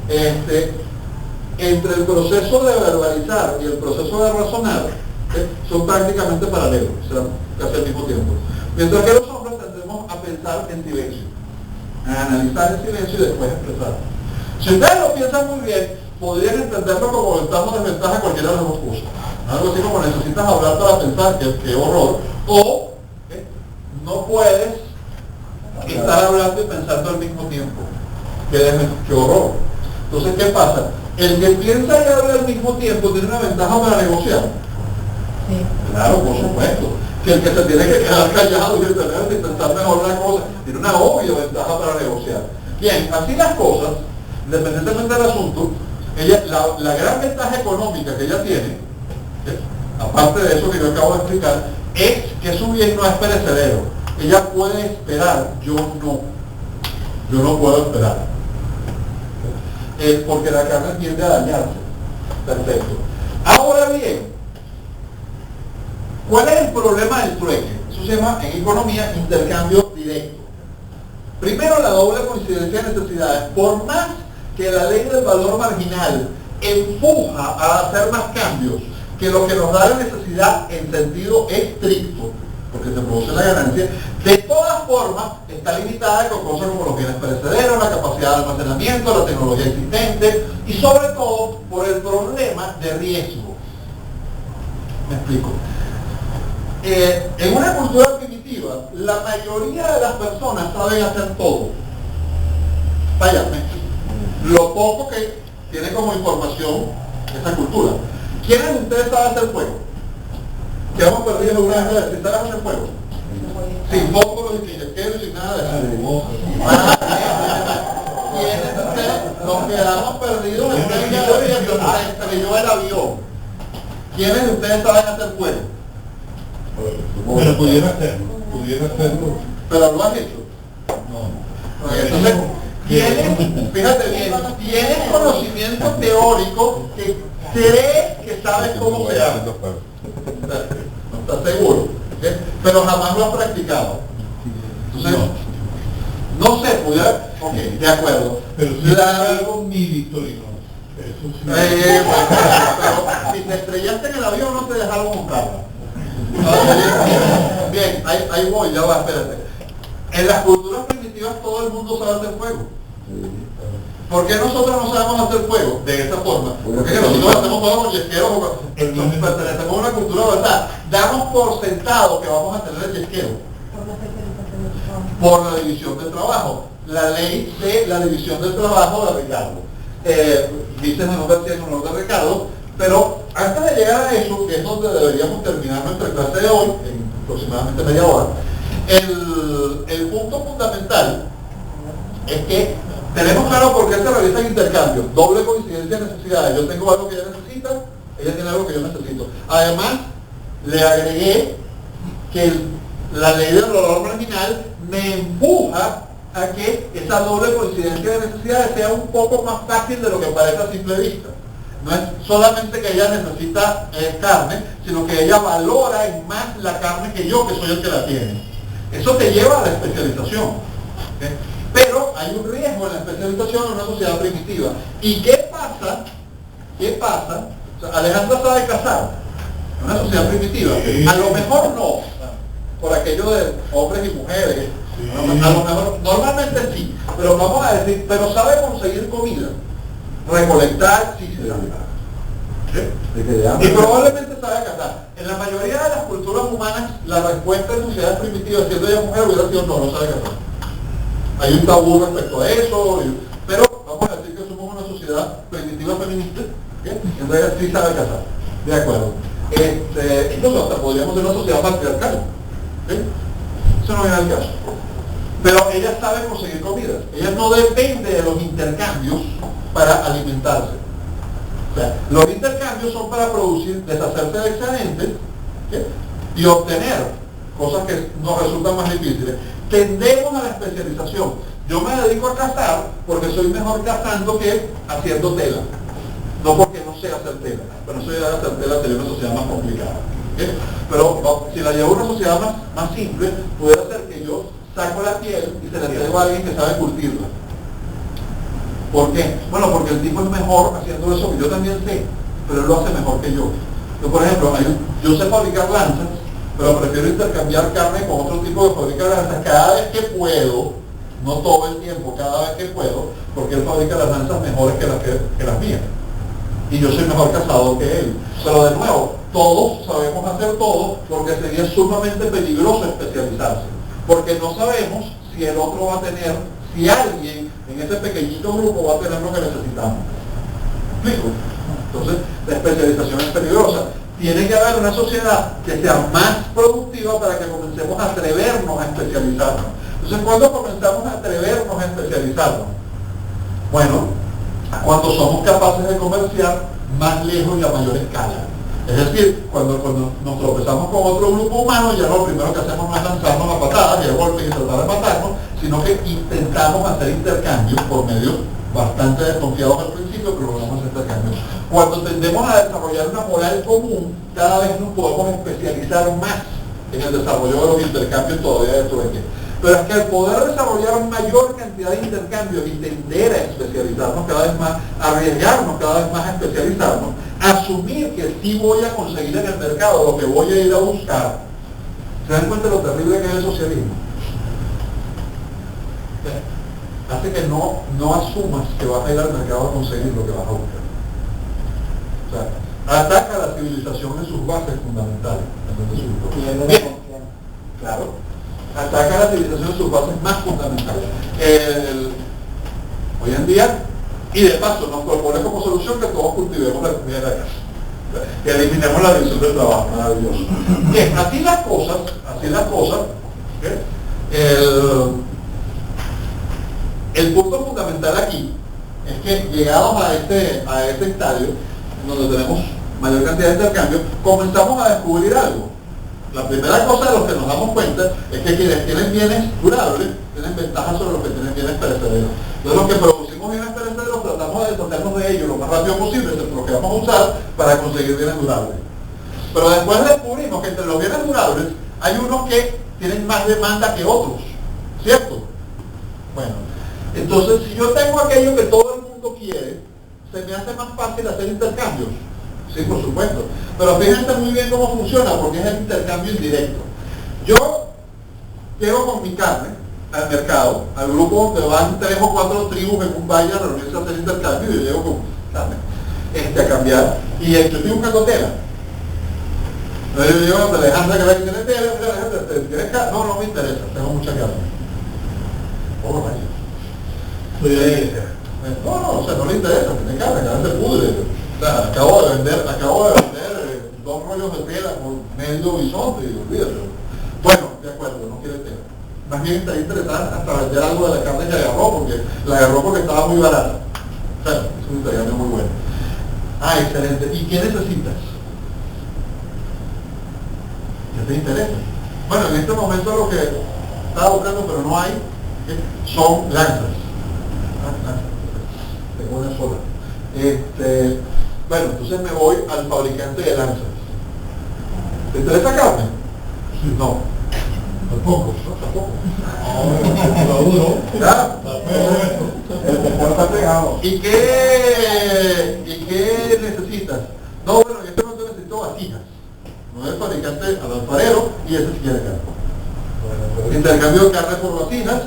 Speaker 1: entre el proceso de verbalizar y el proceso de razonar son prácticamente paralelos, o sea, casi al mismo tiempo. Mientras que los hombres tendemos a pensar en silencio, a analizar en silencio y después expresar. Si ustedes lo piensan muy bien, podrían entenderlo como ventaja o desventaja cualquiera de las dos cosas. Algo así como necesitas hablar para pensar, que horror, o no puedes estar hablando y pensando al mismo tiempo. Qué horror. Entonces, ¿qué pasa? El que piensa y habla al mismo tiempo tiene una ventaja para negociar.
Speaker 3: Sí.
Speaker 1: Claro, por supuesto. Que el que se tiene que quedar callado y detenerse y pensar mejor la cosa tiene una obvia ventaja para negociar. Bien, así las cosas, independientemente del asunto, la gran ventaja económica que ella tiene, aparte de eso que yo acabo de explicar, es que su bien no es perecedero. Ella puede esperar, yo no. Yo no puedo esperar. Porque la carne tiende a dañarse. Perfecto. Ahora bien, ¿cuál es el problema del trueque? Eso se llama en economía intercambio directo. Primero, la doble coincidencia de necesidades. Por más que la ley del valor marginal empuja a hacer más cambios que lo que nos da la necesidad en sentido estricto, porque se produce la ganancia, de todas formas está limitada con cosas como los bienes perecederos, la capacidad de almacenamiento, la tecnología existente y sobre todo por el problema de riesgo. Me explico. En una cultura primitiva, la mayoría de las personas saben hacer todo. Vaya, lo poco que tiene como información esa cultura. ¿Quiénes de ustedes saben hacer fuego? Que hemos perdido alguna vez, ¿si saben hacer fuego? Sin fósforos y sin yesqueros y sin nada de eso. ¿Quiénes de ustedes nos quedamos perdidos en una isla de viento donde se estrelló el avión? ¿Quiénes de ustedes saben hacer fuego?
Speaker 4: Pero pudiera hacerlo.
Speaker 1: ¿Pero lo has hecho?
Speaker 4: No.
Speaker 1: Entonces, fíjate bien, tienes conocimiento teórico que crees que sabes cómo se hace. No estás seguro, ¿okay? Pero jamás lo has practicado. Entonces, no sé, pudiera, ok, de acuerdo.
Speaker 4: Pero si es algo militar, eso sí.
Speaker 1: Pero si te estrellaste en el avión no te dejaron montarla. Bien, ahí voy, ya va, espérate. En las culturas primitivas todo el mundo sabe hacer fuego. ¿Por qué nosotros no sabemos hacer fuego de esa forma? Porque nosotros hacemos fuego con yesqueros, pertenecemos a una cultura, ¿verdad? Damos por sentado que vamos a tener el yesquero. Por la división del trabajo. La ley de la división del trabajo de Ricardo. Dice en honor de Ricardo, pero antes de llegar a eso, que es donde deberíamos terminar nuestra clase de hoy, en aproximadamente media hora, el punto fundamental es que tenemos claro por qué se realizan intercambios, doble coincidencia de necesidades. Yo tengo algo que ella necesita, ella tiene algo que yo necesito. Además, le agregué que la ley del valor marginal me empuja a que esa doble coincidencia de necesidades sea un poco más fácil de lo que parece a simple vista. No es solamente que ella necesita carne, sino que ella valora en más la carne que yo, que soy el que la tiene. Eso te lleva a la especialización. ¿Okay? Pero hay un riesgo en la especialización en una sociedad primitiva. ¿Y qué pasa? ¿Qué pasa? O sea, Alejandra sabe cazar en una sociedad primitiva. A lo mejor no, por aquello de hombres y mujeres. A lo mejor, normalmente sí, pero vamos a decir, pero sabe conseguir comida. Recolectar, sí se sabe. ¿Sí? Y probablemente sabe cazar. En la mayoría de las culturas humanas, la respuesta en sociedades primitivas, siendo ella mujer, hubiera sido no sabe cazar. Hay un tabú respecto a eso, pero vamos a decir que somos una sociedad primitiva feminista, ¿okay? Entonces sí sabe cazar. De acuerdo. Incluso hasta podríamos ser una sociedad patriarcal. ¿Okay? Eso no viene al caso. Pero ella sabe conseguir comida. Ella no depende de los intercambios para alimentarse. O sea, los intercambios son para producir, deshacerse de excedentes, ¿okay? Y obtener cosas que nos resultan más difíciles. Tendemos a la especialización. Yo me dedico a cazar porque soy mejor cazando que haciendo tela. No porque no sé hacer tela. Pero eso de hacer tela sería una sociedad más complicada. ¿Okay? Pero si la llevo a una sociedad más simple, puede ser que yo saco la piel y se la traigo a alguien que sabe curtirla. ¿Por qué? Bueno, porque el tipo es mejor haciendo eso, que yo también sé, pero él lo hace mejor que yo. Yo, por ejemplo, yo sé fabricar lanzas, pero prefiero intercambiar carne con otro tipo de fabricar lanzas cada vez que puedo, no todo el tiempo, cada vez que puedo, porque él fabrica las lanzas mejores que las mías. Y yo soy mejor cazador que él. Pero de nuevo, todos sabemos hacer todo, porque sería sumamente peligroso especializarse. Porque no sabemos si el otro va a tener, si alguien en ese pequeñito grupo va a tener lo que necesitamos. ¿Me explico? Entonces, la especialización es peligrosa. Tiene que haber una sociedad que sea más productiva para que comencemos a atrevernos a especializarnos. Entonces, ¿cuándo comenzamos a atrevernos a especializarnos? Bueno, cuando somos capaces de comerciar más lejos y a mayor escala. Es decir, cuando nos tropezamos con otro grupo humano, ya lo primero que hacemos no es lanzarnos a patadas y a golpes y tratar de matarnos, sino que intentamos hacer intercambios por medios bastante desconfiados al principio, pero logramos hacer intercambios. Cuando tendemos a desarrollar una moral común, cada vez nos podemos especializar más en el desarrollo de los intercambios todavía de trueque. Pero es que al poder desarrollar mayor cantidad de intercambios y tender a especializarnos cada vez más, arriesgarnos cada vez más a especializarnos, asumir que sí voy a conseguir en el mercado lo que voy a ir a buscar. ¿Se dan cuenta de lo terrible que es el socialismo? Hace que no asumas que vas a ir al mercado a conseguir lo que vas a buscar. O sea, ataca a la civilización en sus bases fundamentales. Bien, claro. Ataca a la civilización en sus bases más fundamentales. Hoy en día, y de paso nos propone como solución que todos cultivemos la comida de la casa, que eliminemos la división del trabajo. Maravilloso. Bien, así las cosas, ¿okay? El punto fundamental aquí es que llegados a este estadio, donde tenemos mayor cantidad de intercambios, comenzamos a descubrir algo. La primera cosa de lo que nos damos cuenta es que quienes tienen bienes durables tienen ventajas sobre los que tienen bienes perecederos. Entonces los que producimos bienes perecederos tratamos de deshacernos de ellos lo más rápido posible, es lo que vamos a usar para conseguir bienes durables. Pero después descubrimos que entre los bienes durables hay unos que tienen más demanda que otros, ¿cierto? Bueno, entonces si yo tengo aquello que todo el mundo quiere, se me hace más fácil hacer intercambios. Sí, por supuesto. Pero fíjense muy bien cómo funciona, porque es el intercambio indirecto. Yo llego con mi carne al mercado, al grupo donde van 3 o 4 tribus en un valle a reunirse a hacer intercambio, y yo llego con carne a cambiar, y yo estoy buscando tela. Entonces yo llego a Alejandra, que tiene tela, Alejandra, ¿tienes carne? No me interesa, tengo mucha carne. Oh, rayos. No, o sea, no le interesa, tiene carne se pudre. O sea, acabo de vender 2 rollos de tela por medio bisonte y olvídate. Bueno, de acuerdo, no quiere tela. Más bien está interesada hasta vender algo de la carne que agarró, porque la agarró porque estaba muy barata. O sea, es un intercambio muy bueno. Ah, excelente. ¿Y qué necesitas? ¿Qué te interesa? Bueno, en este momento lo que estaba buscando, pero no hay, son lanzas. Tengo una sola. Bueno, entonces me voy al fabricante de lanzas. ¿Te interesa carne?
Speaker 4: Sí.
Speaker 1: No.
Speaker 4: Tampoco.
Speaker 1: Tampoco.
Speaker 4: Lo duro.
Speaker 1: ¿Ya?
Speaker 2: El pescado está pegado.
Speaker 1: ¿Y qué necesitas? No, bueno, en este momento necesito vasijas. No es el fabricante al alfarero y ese si quiere carne. Intercambio de carne por vasijas,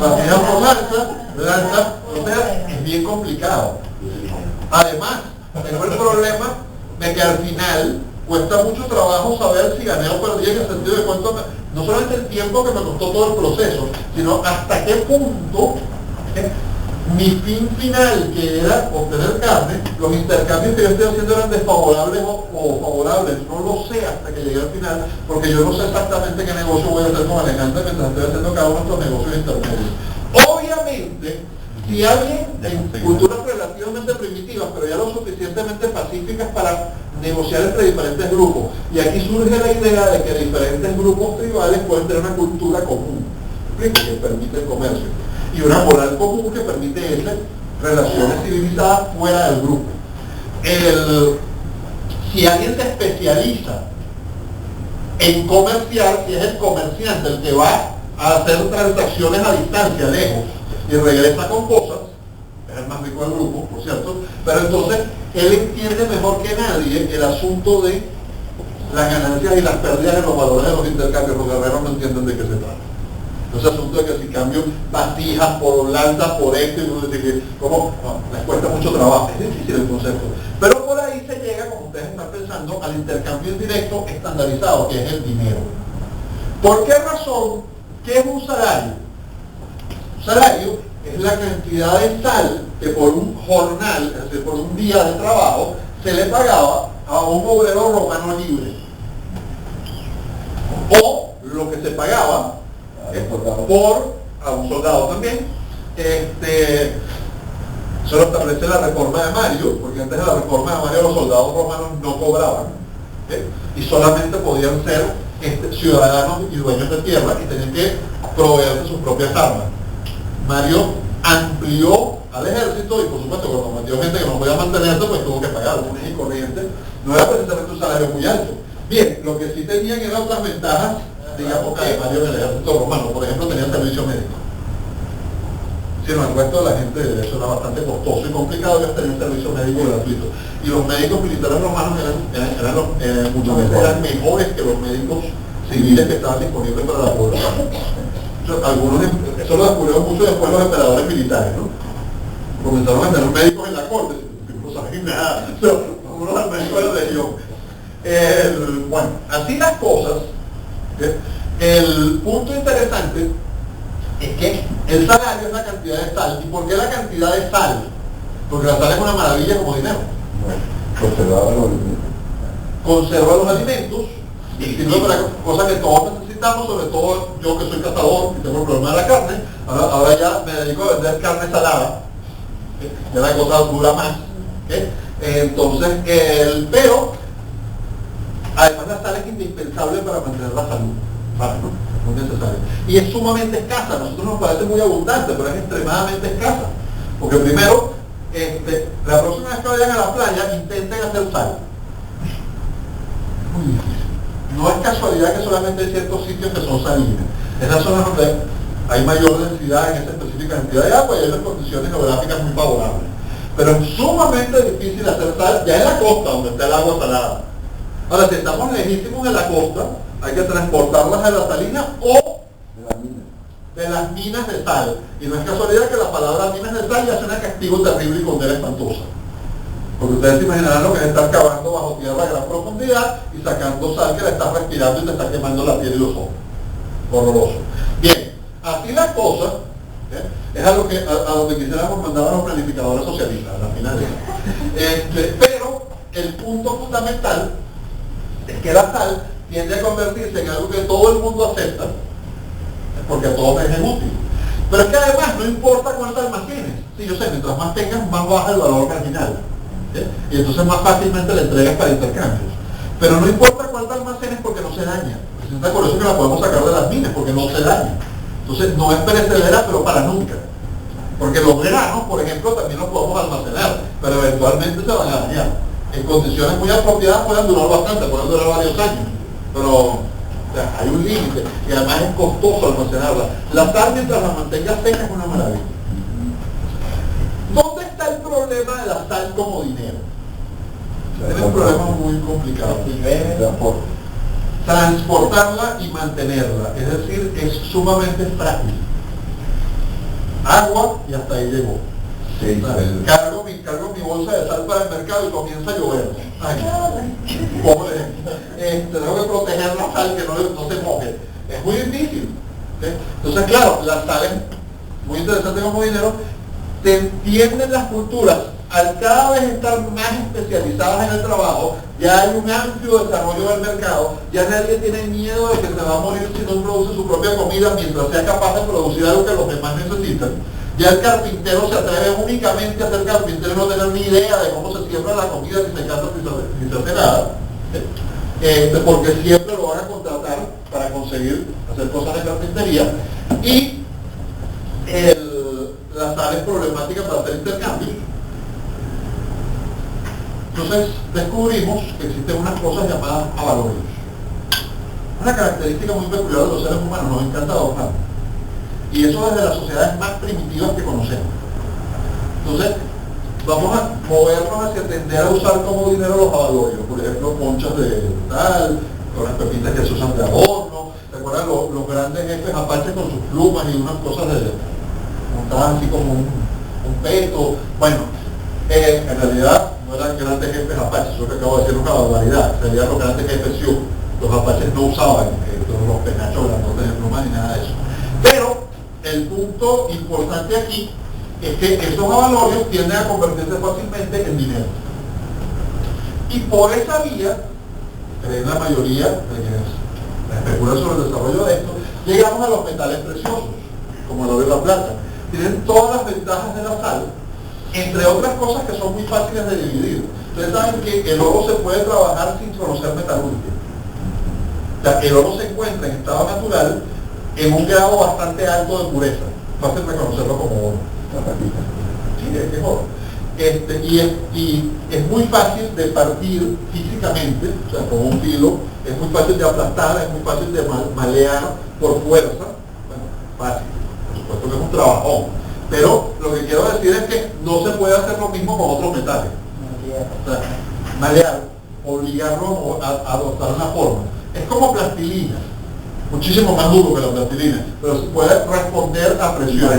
Speaker 1: vasijas por lanza, o sea, es bien complicado. Además, tengo el problema de que al final cuesta mucho trabajo saber si gané o perdí en el sentido de cuánto, no solamente el tiempo que me costó todo el proceso, sino hasta qué punto mi fin final, que era obtener carne, los intercambios que yo estoy haciendo eran desfavorables o favorables, no lo sé hasta que llegue al final, porque yo no sé exactamente qué negocio voy a hacer con Alejandra mientras estoy haciendo cada uno de estos negocios intermedios. Obviamente, si alguien en culturas relativamente primitivas, pero ya lo suficientemente pacíficas para negociar entre diferentes grupos, y aquí surge la idea de que diferentes grupos tribales pueden tener una cultura común, que permite el comercio, y una moral común que permite esas relaciones civilizadas fuera del grupo. Si alguien se especializa en comerciar, si es el comerciante el que va a hacer transacciones a distancia, lejos, y regresa con cosas, es el más rico del grupo, por cierto, pero entonces él entiende mejor que nadie el asunto de las ganancias y las pérdidas en los valores de los intercambios. Los guerreros no entienden de qué se trata. Ese asunto de que si cambio vasijas por lanzas, por esto, y no sé qué, como les cuesta mucho trabajo, es difícil el concepto. Pero por ahí se llega, como ustedes están pensando, al intercambio indirecto estandarizado, que es el dinero. ¿Por qué razón? ¿Qué es un salario? Un salario es la cantidad de sal que por un jornal, es decir, por un día de trabajo, se le pagaba a un obrero romano libre. O lo que se pagaba a un soldado también. Eso lo establece la reforma de Mario, porque antes de la reforma de Mario los soldados romanos no cobraban, y solamente podían ser ciudadanos y dueños de tierra y tenían que proveerse sus propias armas. Mario amplió al ejército y por supuesto cuando metió gente que no podía mantenerse, pues tuvo que pagar un y corriente. No era precisamente un salario muy alto. Bien, lo que sí tenían eran otras ventajas, digamos, que Mario en el ejército romano. Por ejemplo, tenía servicio médico. Si no, el resto de la gente, eso era bastante costoso y complicado, ellos tenían servicio médico gratuito. Y los médicos militares romanos muchas veces eran mejores que los médicos civiles que estaban disponibles para la población. Algunos, eso lo descubrieron mucho después los emperadores militares, ¿no? Comenzaron a tener médicos en la corte, no saben nada, unos al médico de la región. Bueno, así las cosas, el punto interesante es que el salario es la cantidad de sal. ¿Y por qué la cantidad de sal? Porque la sal es una maravilla como dinero. Conserva los alimentos y sirve para cosas que todos necesitamos, sobre todo yo que soy cazador y tengo el problema de la carne. Ahora ya me dedico a vender carne salada, ya la cosa dura más. Entonces, pero además la sal es indispensable para mantener la salud, ¿no? Muy necesario. Y es sumamente escasa. A nosotros nos parece muy abundante, pero es extremadamente escasa. Porque primero, la próxima vez que vayan a la playa, intenten hacer sal. Muy difícil. No es casualidad que solamente hay ciertos sitios que son salinas. Esas zonas donde hay mayor densidad en esa específica cantidad de agua y hay unas condiciones geográficas muy favorables. Pero es sumamente difícil hacer sal ya en la costa, donde está el agua salada. Ahora, si estamos lejísimos en la costa, hay que transportarlas a la salina o de las minas de sal. Y no es casualidad que la palabra minas de sal ya suena castigo terrible y condena espantosa. Porque ustedes se imaginarán lo que es estar cavando bajo tierra a gran profundidad y sacando sal que la estás respirando y te está quemando la piel y los ojos. Horroroso. Bien, así las cosas, es a donde quisiéramos mandar a los planificadores socialistas, a la final. Pero el punto fundamental es que la sal tiende a convertirse en algo que todo el mundo acepta, porque a todos les es útil. Pero es que además no importa cuánto almacenes. Sí, yo sé, mientras más tengas, más baja el valor marginal. Y entonces más fácilmente le entregas para intercambios. Pero no importa cuánto almacenes porque no se daña. Por eso que la podemos sacar de las minas, porque no se daña. Entonces no es perecedera, pero para nunca. Porque los granos, por ejemplo, también los podemos almacenar, pero eventualmente se van a dañar. En condiciones muy apropiadas pueden durar bastante, pueden durar varios años, pero o sea, hay un límite y además es costoso almacenarla. La sal, mientras la mantenga seca, es una maravilla. ¿Dónde está el problema de la sal como dinero? Tiene un problema muy complicado. Transportarla y mantenerla, es decir, es sumamente frágil. Agua y hasta ahí llegó.
Speaker 4: Sí,
Speaker 1: Cargo mi bolsa de sal para el mercado y comienza a llover. Ay, pobre. Tengo que proteger la sal que no se moje. Es muy difícil. ¿Sí? Entonces, claro, la sal es muy interesante como dinero. Tienden las culturas al cada vez estar más especializadas en el trabajo, ya hay un amplio desarrollo del mercado, ya nadie tiene miedo de que se va a morir si no produce su propia comida mientras sea capaz de producir algo que los demás necesitan. Ya el carpintero se atreve únicamente a ser carpintero y no tener ni idea de cómo se siembra la comida, ni se canta, ni se hace nada, porque siempre lo van a contratar para conseguir hacer cosas de carpintería. Y la sal es problemática para hacer intercambio. Entonces descubrimos que existen unas cosas llamadas avalorios. Una característica muy peculiar de los seres humanos, nos encanta ahorrar. Y eso desde las sociedades más primitivas que conocemos. Entonces, vamos a movernos hacia tender a usar como dinero los avalorios. Por ejemplo, conchas de tal, con las pepitas que se usan de adorno. ¿Recuerdan los grandes jefes apaches con sus plumas y unas cosas montadas así como un peto? Bueno, en realidad no eran grandes jefes apaches, eso que acabo de decir es una barbaridad, serían los grandes jefes Sioux. Los apaches no usaban los penachos grandotes de plumas ni nada de eso. Pero el punto importante aquí es que esos avalorios tienden a convertirse fácilmente en dinero. Y por esa vía, creen la mayoría de quienes especulan sobre el desarrollo de esto, llegamos a los metales preciosos, como el oro y la plata. Tienen todas las ventajas de la sal, entre otras cosas que son muy fáciles de dividir. Ustedes saben que el oro se puede trabajar sin conocer metalurgia. O sea, el oro se encuentra en estado natural en un grado bastante alto de pureza. Fácil reconocerlo como oro. Sí, es oro. Y es muy fácil de partir físicamente, o sea, con un filo, es muy fácil de aplastar, es muy fácil de malear por fuerza. Bueno, fácil, por supuesto que es un trabajón. Pero lo que quiero decir es que no se puede hacer lo mismo con otros metales. O sea, malear, obligarlo a adoptar una forma. Es como plastilina, muchísimo más duro que la plastilina, pero se puede responder a presión.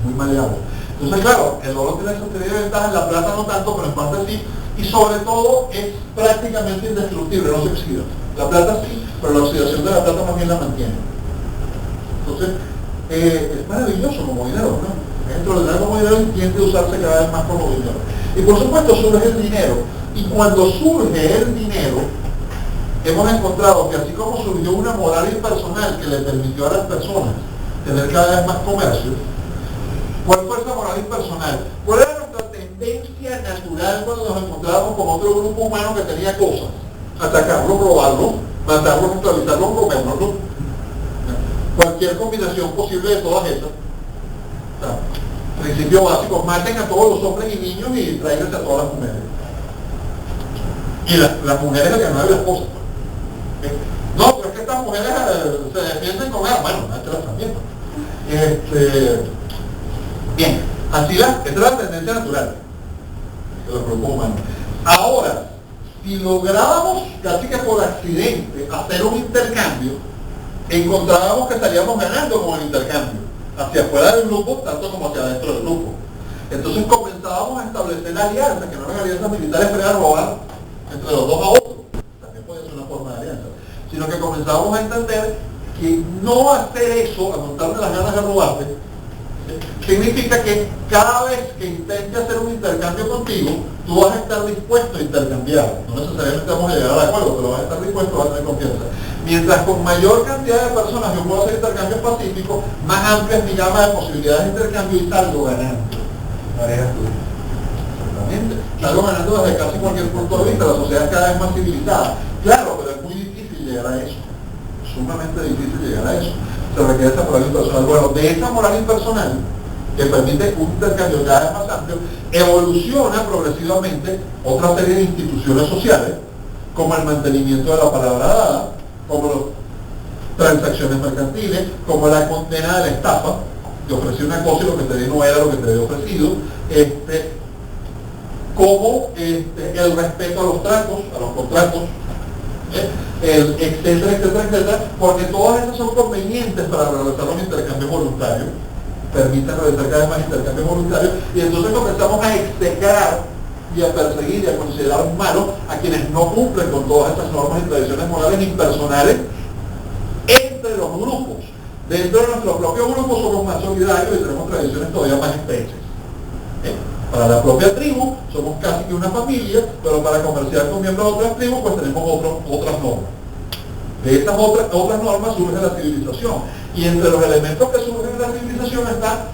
Speaker 1: Muy maleable. Entonces, claro, el oro tiene esa serie de ventajas, la plata no tanto, pero en parte sí, y sobre todo es prácticamente indestructible, no se oxida. La plata sí, pero la oxidación de la plata más bien la mantiene. Entonces, es maravilloso como dinero, ¿no? Dentro del dinero como dinero tiende a usarse cada vez más como dinero. Y por supuesto surge el dinero. Y cuando surge el dinero, hemos encontrado que así como surgió una moral impersonal que le permitió a las personas tener cada vez más comercio, ¿cuál fue esa moral impersonal? ¿Cuál era nuestra tendencia natural cuando nos encontrábamos con otro grupo humano que tenía cosas? Atacarlo, robarlo, matarlo, neutralizarlo, comérnoslo. Cualquier combinación posible de todas esas. O sea, principio básico, maten a todos los hombres y niños y tráiganse a todas las mujeres. Y las mujeres es el ganado de las cosas. No, pero es que estas mujeres se defienden con armas. Bueno, las también. Bien, así esta es la tendencia natural de los grupos humanos. Ahora, si lográbamos casi que por accidente hacer un intercambio, encontrábamos que estaríamos ganando con el intercambio, hacia afuera del grupo, tanto como hacia adentro del grupo. Entonces comenzábamos a establecer alianzas, que no eran alianzas militares, pero era robar entre los dos a otros. También podía ser una forma de alianza. Sino que comenzábamos a entender que no hacer eso, a montarme las ganas de robarte, significa que cada vez que intente hacer un intercambio contigo, tú vas a estar dispuesto a intercambiar. No necesariamente vamos a llegar al acuerdo, pero vas a estar dispuesto, vas a tener confianza. Mientras con mayor cantidad de personas yo puedo hacer intercambios pacíficos, más amplia es mi gama de posibilidades de intercambio y salgo ganando. Exactamente. Salgo ganando desde casi cualquier punto de vista, la sociedad es cada vez más civilizada. Claro, pero es muy difícil llegar a eso. Sumamente difícil llegar a eso. Se requiere esa moral impersonal. Bueno, de esa moral impersonal que permite un intercambio cada vez más amplio, evoluciona progresivamente otra serie de instituciones sociales, como el mantenimiento de la palabra dada, como las transacciones mercantiles, como la condena de la estafa, te ofrecí una cosa y lo que te di no era lo que te había ofrecido, como el respeto a los tratos, a los contratos, etcétera, etcétera, etcétera, porque todas esas son convenientes para realizar un intercambio voluntario, permiten realizar cada vez más intercambios voluntarios, y entonces comenzamos a execrar y a perseguir y a considerar malos a quienes no cumplen con todas estas normas y tradiciones morales impersonales entre los grupos. Dentro de nuestro propio grupo somos más solidarios y tenemos tradiciones todavía más estrechas. Para la propia tribu somos casi que una familia, pero para comerciar con miembros de otras tribus pues tenemos otras normas. De estas otras normas surge la civilización. Y entre los elementos que surgen de la civilización está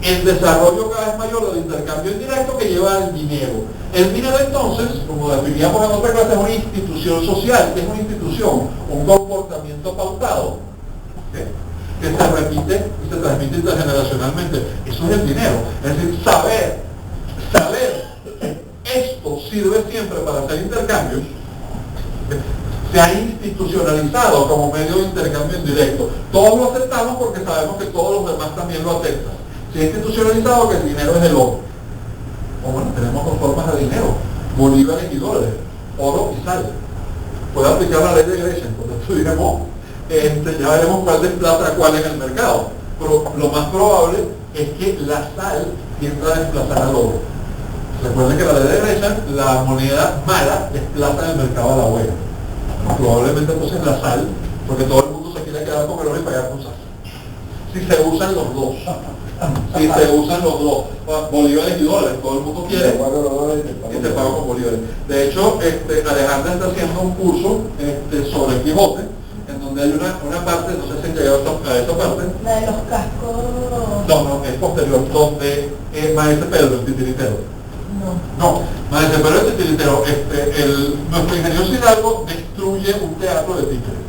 Speaker 1: el desarrollo cada vez mayor del intercambio indirecto que lleva al dinero. El dinero entonces, como definíamos en otra clase, es una institución social. ¿Qué es una institución? Un comportamiento pautado, que se repite y se transmite intergeneracionalmente. Eso es el dinero. Es decir, saber que esto sirve siempre para hacer intercambios, se ha institucionalizado como medio de intercambio indirecto. Todos lo aceptamos porque sabemos que todos los demás también lo aceptan. Se ha institucionalizado que el dinero es el oro. Bueno, tenemos dos formas de dinero: bolívares y dólares, oro y sal. Puede aplicar la ley de Gresham, cuando estudiemos, ya veremos cuál desplaza a cuál en el mercado. Pero lo más probable es que la sal tienda a desplazar al oro. Recuerden que la ley de Gresham, la moneda mala desplaza en el mercado a la buena. Probablemente entonces la sal, porque todo el mundo se quiere quedar con el oro y pagar con sal. Si se usan los dos, bolívares y dólares, todo el mundo quiere y te pago con bolívares. De hecho, Alejandra está haciendo un curso sobre el Quijote, en donde hay una parte, no sé si han llegado a esta parte.
Speaker 3: La de los cascos.
Speaker 1: No, es posterior, donde Maese Pedro, el titiritero. No, Maese Pedro el titiritero, nuestro ingeniero Hidalgo destruye un teatro de títeres.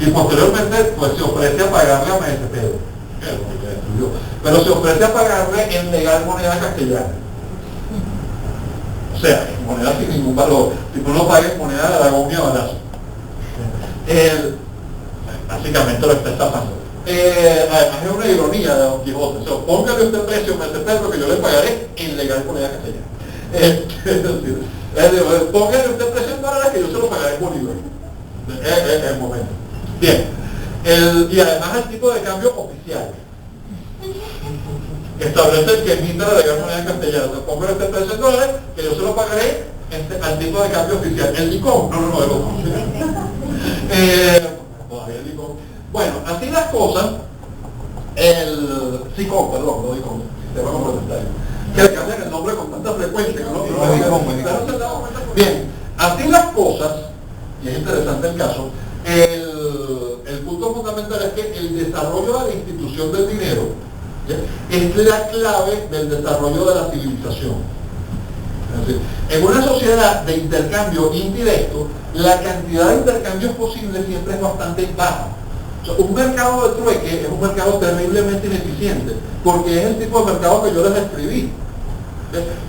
Speaker 1: Y posteriormente, pues se ofrece a pagarle a Maese Pedro. Pero se ofrece a pagarle en legal moneda castellana. O sea, en moneda sin ningún valor. Si tú no pagues moneda de Aragón ni a balazo. Básicamente lo está estafando. Además es una ironía de Don Quijote. O sea, póngale usted precio a ese Pedro que yo le pagaré en legal moneda castellana. Póngale usted precio en dólares que yo se lo pagaré en bolívar. Es el momento. Bien. Y además el tipo de cambio oficial. Establece el que emite la legal moneda castellana. O sea, póngale usted precio en dólares que yo se lo pagaré al tipo de cambio oficial. El licón. No, el licón. Todavía el licón. Bueno, así las cosas, el SICOM, perdón, lo digo, sistema complementario, que le cambian el nombre con tanta frecuencia, ¿no? Bien, así las cosas, y es interesante el caso, el punto fundamental es que el desarrollo de la institución del dinero, ¿ya?, es la clave del desarrollo de la civilización. Es decir, en una sociedad de intercambio indirecto, la cantidad de intercambios posibles siempre es bastante baja. O sea, un mercado de trueque es un mercado terriblemente ineficiente, porque es el tipo de mercado que yo les describí.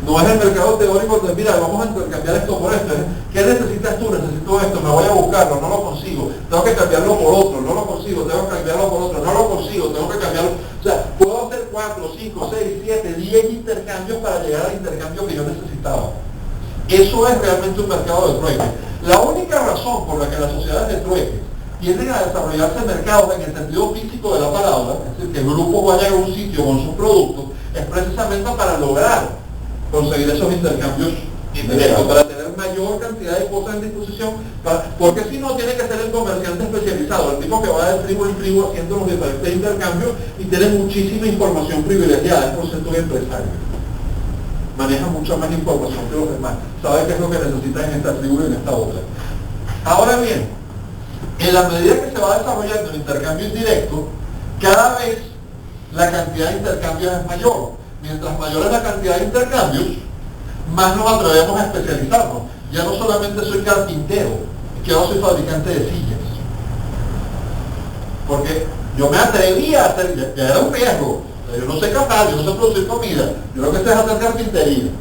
Speaker 1: No es el mercado teórico de, mira, vamos a intercambiar esto por esto. ¿Qué necesitas tú? Necesito esto, me voy a buscarlo, no lo consigo. Tengo que cambiarlo por otro, no lo consigo, tengo que cambiarlo por otro, no lo consigo, tengo que cambiarlo. O sea, puedo hacer 4, 5, 6, 7, 10 intercambios para llegar al intercambio que yo necesitaba. Eso es realmente un mercado de trueque. La única razón por la que las sociedades de trueque tienden a desarrollarse mercados en el sentido físico de la palabra, es decir, que el grupo vaya a un sitio con sus productos, es precisamente para lograr conseguir esos intercambios indirectos, para tener mayor cantidad de cosas en disposición, porque si no tiene que ser el comerciante especializado, el tipo que va de tribu en tribu haciendo los diferentes intercambios y tiene muchísima información privilegiada, es por ser un empresario. Maneja mucha más información que los demás, sabe qué es lo que necesita en esta tribu y en esta otra. Ahora bien, en la medida que se va desarrollando el intercambio indirecto, cada vez la cantidad de intercambios es mayor. Mientras mayor es la cantidad de intercambios, más nos atrevemos a especializarnos. Ya no solamente soy carpintero, que ahora soy fabricante de sillas. Porque yo me atrevía a hacer, ya era un riesgo. sea, yo no sé cazar, yo no sé producir comida, yo lo que sé es hacer carpintería.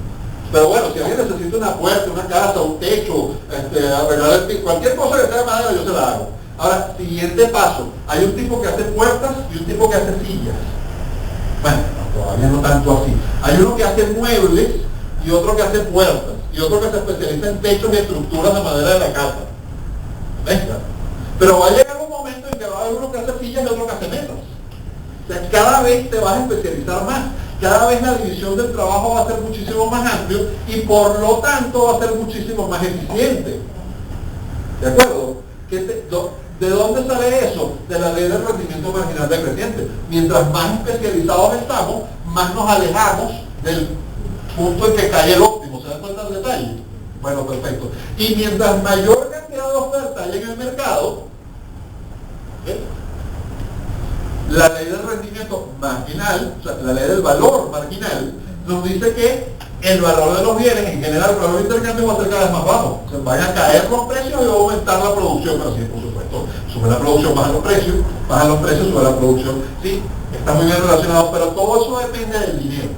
Speaker 1: Pero bueno, si alguien necesita una puerta, una casa, un techo, arreglar el piso, cualquier cosa que sea de madera, yo se la hago. Ahora, siguiente paso, hay un tipo que hace puertas y un tipo que hace sillas. Bueno, todavía no tanto así. Hay uno que hace muebles y otro que hace puertas y otro que se especializa en techos y estructuras de madera de la casa. ¿Ves? Pero va a llegar un momento en que va a haber uno que hace sillas y otro que hace mesas. O sea, cada vez te vas a especializar más. Cada vez la división del trabajo va a ser muchísimo más amplio y por lo tanto va a ser muchísimo más eficiente. ¿De acuerdo? ¿De dónde sale eso? De la ley del rendimiento marginal decreciente. Mientras más especializados estamos, más nos alejamos del punto en que cae el óptimo. ¿Se dan cuenta del detalle? Bueno, perfecto. Y mientras mayor cantidad de oferta hay en el mercado, la ley del rendimiento marginal, o sea, la ley del valor marginal, nos dice que el valor de los bienes, en general, el valor de intercambio va a ser cada vez más bajo. O sea, van a caer los precios y va a aumentar la producción, pero sí, por supuesto, sube la producción, bajan los precios, sube la producción. Sí, está muy bien relacionado, pero todo eso depende del dinero,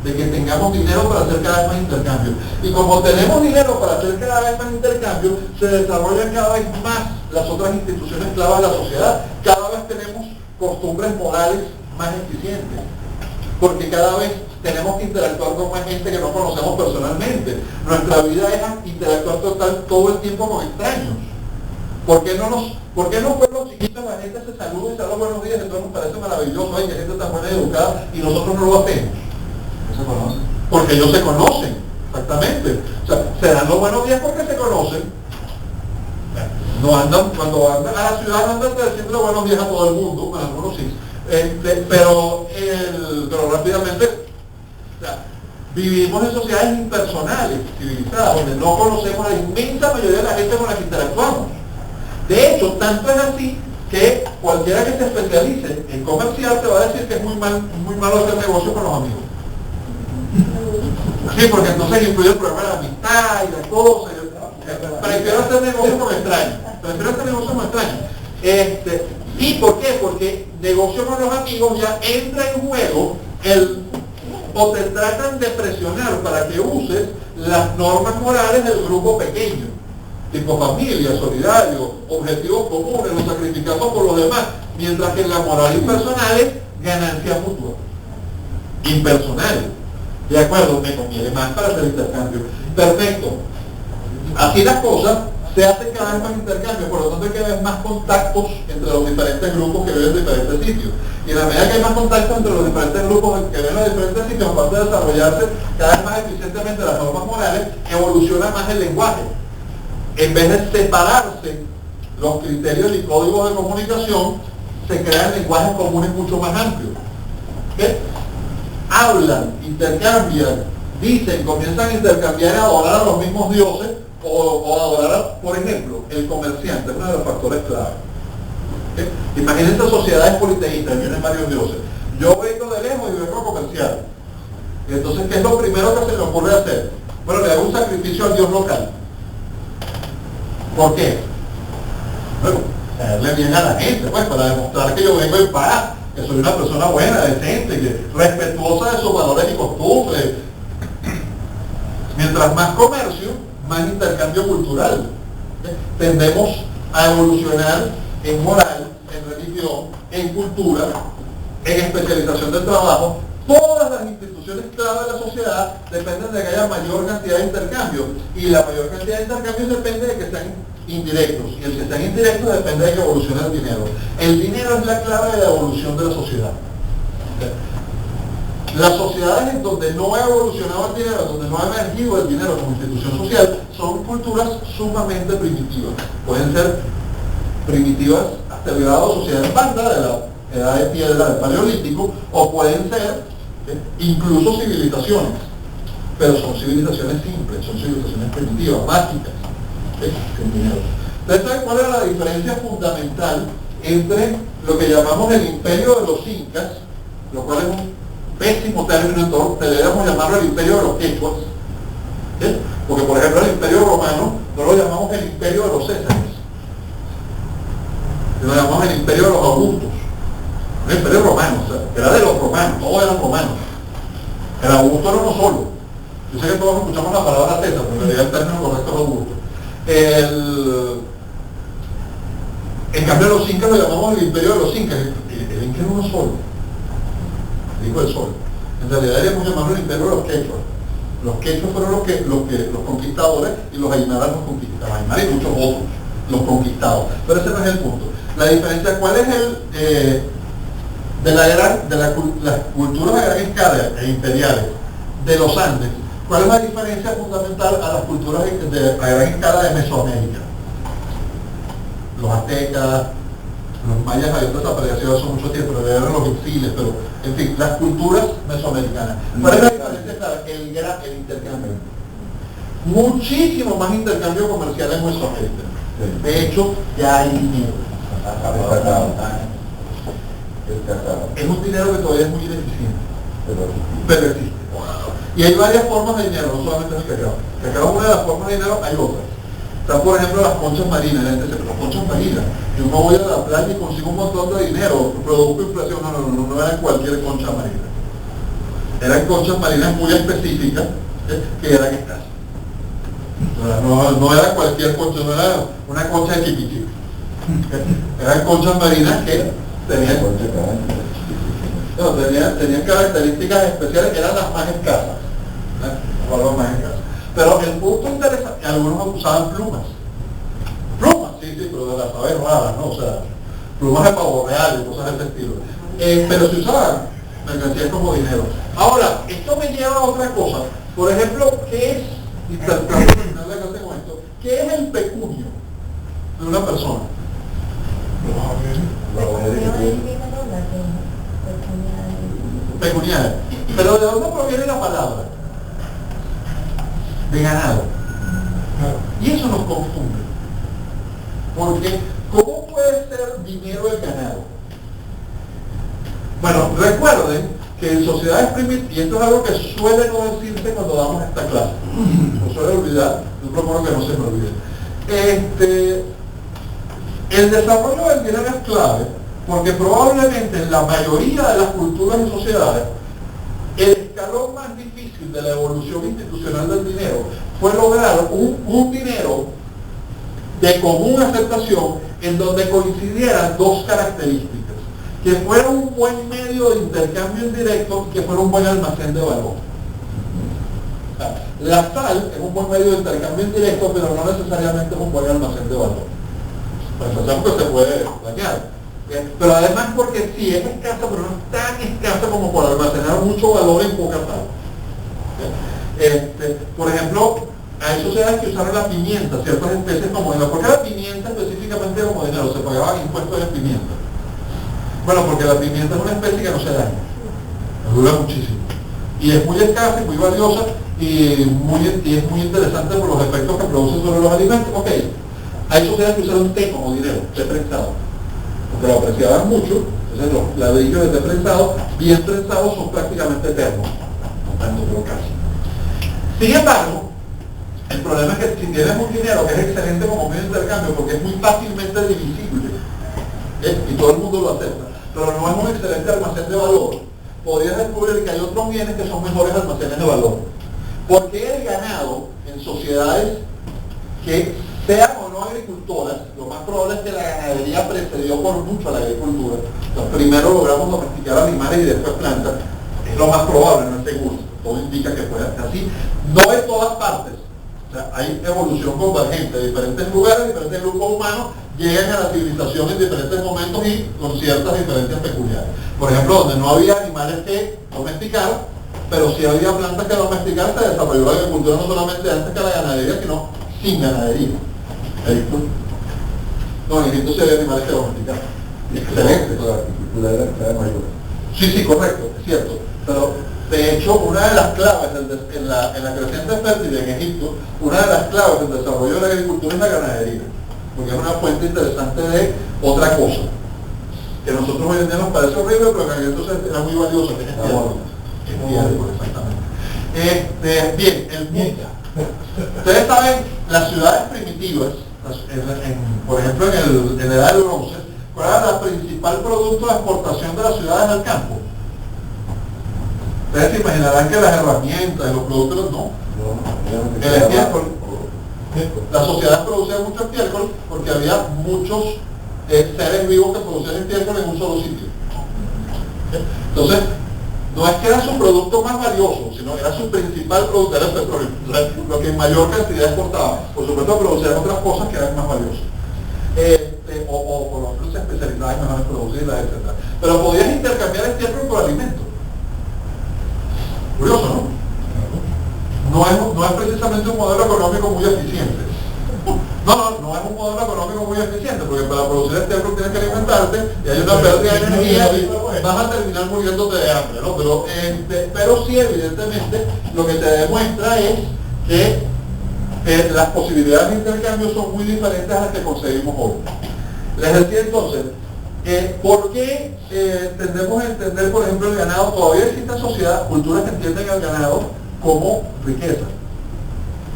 Speaker 1: de que tengamos dinero para hacer cada vez más intercambio. Y como tenemos dinero para hacer cada vez más intercambio, se desarrollan cada vez más las otras instituciones claves de la sociedad. Cada vez tenemos costumbres morales más eficientes, porque cada vez tenemos que interactuar con más gente que no conocemos personalmente. Nuestra vida es interactuar todo el tiempo con extraños. ¿Por qué en los pueblos chiquitos la gente se saluda y se da los buenos días y todo nos parece maravilloso? Ay, que gente tan buena y educada, y nosotros no lo hacemos?
Speaker 2: No se conocen.
Speaker 1: Porque ellos se conocen, exactamente. O sea, se dan los buenos días porque se conocen. No andan, cuando andan a la ciudad no andan diciendo buenos días a todo el mundo, bueno, algunos sí. Pero rápidamente, o sea, vivimos en sociedades impersonales, civilizadas, donde no conocemos a la inmensa mayoría de la gente con la que interactuamos. De hecho, tanto es así que cualquiera que se especialice en comercial te va a decir que es muy malo hacer negocio con los amigos. Sí, porque entonces influye el problema de la amistad y las cosas. Prefiero hacer negocio con extraños. ¿Y por qué? Porque negocio con los amigos ya entra en juego o te tratan de presionar para que uses las normas morales del grupo pequeño, tipo familia, solidario, objetivos comunes, nos sacrificamos por los demás, mientras que en la moral impersonal es ganancia mutua, impersonal. De acuerdo, me conviene más para hacer intercambio. Perfecto. Así las cosas, se hacen cada vez más intercambios, por lo tanto hay cada vez más contactos entre los diferentes grupos que viven en diferentes sitios. Y en la medida que hay más contactos entre los diferentes grupos que viven en los diferentes sitios, aparte de desarrollarse cada vez más eficientemente las normas morales, evoluciona más el lenguaje. En vez de separarse los criterios y códigos de comunicación, se crean lenguajes comunes mucho más amplios. ¿Qué? Hablan, intercambian, dicen, comienzan a intercambiar y a adorar a los mismos dioses o adorar, por ejemplo, el comerciante, es uno de los factores clave. Imagínense sociedades politeístas, vienen varios dioses. Yo vengo de lejos y vengo a comerciar. Y entonces, ¿qué es lo primero que se le ocurre hacer? Bueno, le hago un sacrificio al dios local. ¿Por qué? Bueno, caerle bien a la gente, pues, para demostrar que yo vengo en paz, que soy una persona buena, decente, que respetuosa de sus valores y costumbres. Mientras más comercio, más intercambio cultural. Tendemos a evolucionar en moral, en religión, en cultura, en especialización del trabajo. Todas las instituciones clave de la sociedad dependen de que haya mayor cantidad de intercambios, y la mayor cantidad de intercambios depende de que sean indirectos, y el que sean indirectos depende de que evolucione el dinero. El dinero es la clave de la evolución de la sociedad. Las sociedades en donde no ha evolucionado el dinero, donde no ha emergido el dinero como institución social, son culturas sumamente primitivas. Pueden ser primitivas hasta el grado de sociedad en banda, de la edad de piedra, del paleolítico, o pueden ser incluso civilizaciones, pero son civilizaciones simples, son civilizaciones primitivas, básicas, sin dinero. Entonces, ¿saben cuál era la diferencia fundamental entre lo que llamamos el imperio de los incas, lo cual es un pésimo término, entonces deberíamos llamarlo el imperio de los quechuas, porque por ejemplo el imperio romano no lo llamamos el imperio de los césares, lo llamamos el imperio de los augustos, un imperio romano, o sea, era de los romanos, todos eran romanos. El Augusto era uno solo. Yo sé que todos escuchamos la palabra César, pero en realidad el término correcto es Augusto. En cambio los incas lo llamamos el imperio de los incas. El inca era uno solo, el hijo del sol. En realidad deberíamos llamarlo el imperio de los quechuas. Los quechuas fueron los conquistadores y los aymaras los conquistados. Aymaras y muchos otros, los conquistados. Pero ese no es el punto. La diferencia, ¿cuál es de las culturas a gran escala e imperiales de los Andes? ¿Cuál es la diferencia fundamental a las culturas a gran escala de Mesoamérica? Los aztecas, los mayas habían desaparecido hace mucho tiempo, pero eran los exiles, pero en fin, las culturas mesoamericanas. ¿Cuál es la diferencia? Claro, el intercambio. Muchísimo más intercambio comercial en Mesoamérica. De hecho, ya hay dinero. Es un dinero que todavía es muy ineficiente, pero existe. Y hay varias formas de dinero, no solamente el cacao. Que cada una de las formas de dinero hay otras. Están, por ejemplo, las conchas marinas. La gente dice, pero conchas marinas. Yo no voy a la playa y consigo un montón de dinero, produzco inflación. No eran cualquier concha marina. Eran conchas marinas muy específicas, que eran escasas. No era cualquier concha, no era una concha de chiquichico. Eran conchas marinas que tenían características especiales que eran las más escasas. Las más escasas. Pero el punto interesante, algunos usaban plumas. Plumas, sí, pero de las aves raras, ¿no? O sea, plumas de pavo real y cosas de ese estilo. Pero se usaban mercancías como dinero. Ahora, esto me lleva a otra cosa. Por ejemplo, ¿qué es, y tratando de terminar la clase con esto, qué es el pecunio de una persona? Pecuniaria. Pero ¿de dónde proviene la palabra? De ganado. Y eso nos confunde. Porque, ¿cómo puede ser dinero el ganado? Bueno, recuerden que en sociedades primitivas, y esto es algo que suele no decirse cuando damos esta clase, no suele olvidar, yo propongo que no se me olvide. El desarrollo del dinero es clave, porque probablemente en la mayoría de las culturas y sociedades, el escalón más difícil de la evolución institucional del dinero fue lograr un dinero de común aceptación en donde coincidieran dos características: que fuera un buen medio de intercambio indirecto y que fuera un buen almacén de valor. La sal es un buen medio de intercambio indirecto, pero no necesariamente es un buen almacén de valor. Pues pensamos que se puede dañar. Pero además porque sí es escasa, pero no es tan escasa como para almacenar mucho valor en poca sal. Por ejemplo, hay sociedades que usaron la pimienta, ciertas especies como dinero. ¿Por qué la pimienta específicamente como dinero? Se pagaban impuestos de pimienta. Bueno, porque la pimienta es una especie que no se daña, dura muchísimo. Y es muy escasa y muy valiosa y es muy interesante por los efectos que produce sobre los alimentos. Ok, hay sociedades que usaron té como dinero, té prensado, porque lo apreciaban mucho. Entonces los ladrillos de té prensado, bien prensados, son prácticamente eternos, no tanto, pero casi. Sin embargo, el problema es que si tienes un dinero que es excelente como medio de intercambio, porque es muy fácilmente divisible, y todo el mundo lo acepta, pero no es un excelente almacén de valor, podrías descubrir que hay otros bienes que son mejores almacenes de valor. Porque el ganado en sociedades que sean o no agricultoras, lo más probable es que la ganadería precedió por mucho a la agricultura. Entonces, primero logramos domesticar animales y después plantas. Es lo más probable, no es seguro. Todo indica que puede ser así. No en todas partes. O sea, hay evolución convergente. Diferentes lugares, diferentes grupos humanos llegan a la civilización en diferentes momentos y con ciertas diferencias peculiares. Por ejemplo, donde no había animales que domesticar, pero sí había plantas que domesticar, se desarrolló la agricultura no solamente antes que la ganadería, sino sin ganadería. No, en Egipto sí había animales que domesticar. Excelente.
Speaker 5: La agricultura era cada mayor.
Speaker 1: Sí, correcto, es cierto. Pero de hecho, una de las claves en la creciente fértil en Egipto, una de las claves del desarrollo de la agricultura es la ganadería, porque es una fuente interesante de otra cosa, que a nosotros hoy en día nos parece horrible, pero que en entonces era muy valiosa, que es tiempo, exactamente. Bien, el punto. Ustedes saben, las ciudades primitivas, por ejemplo en la edad del bronce, ¿cuál era la principal principal producto de exportación de las ciudades al campo? Ustedes se imaginarán que las herramientas y los productos no. El estiércol. La sociedad producía mucho estiércol porque había muchos seres vivos que producían estiércol en un solo sitio. Entonces, no es que era su producto más valioso, sino era su principal producto, era el petróleo, lo que en mayor cantidad exportaba. Por supuesto, producían otras cosas que eran más valiosas. O por lo menos se especializaban mejor en producirlas, etc. Pero podías intercambiar estiércol por alimentos. Curioso, ¿no? No es precisamente un modelo económico muy eficiente. No es un modelo económico muy eficiente, porque para producir estiércol tienes que alimentarte y hay una pérdida de energía y vas a terminar muriéndote de hambre, ¿no? Pero sí, evidentemente, lo que te demuestra es que las posibilidades de intercambio son muy diferentes a las que conseguimos hoy. Les decía entonces, ¿por qué tendemos a entender, por ejemplo, el ganado? Todavía existen sociedades, culturas que entienden el ganado como riqueza.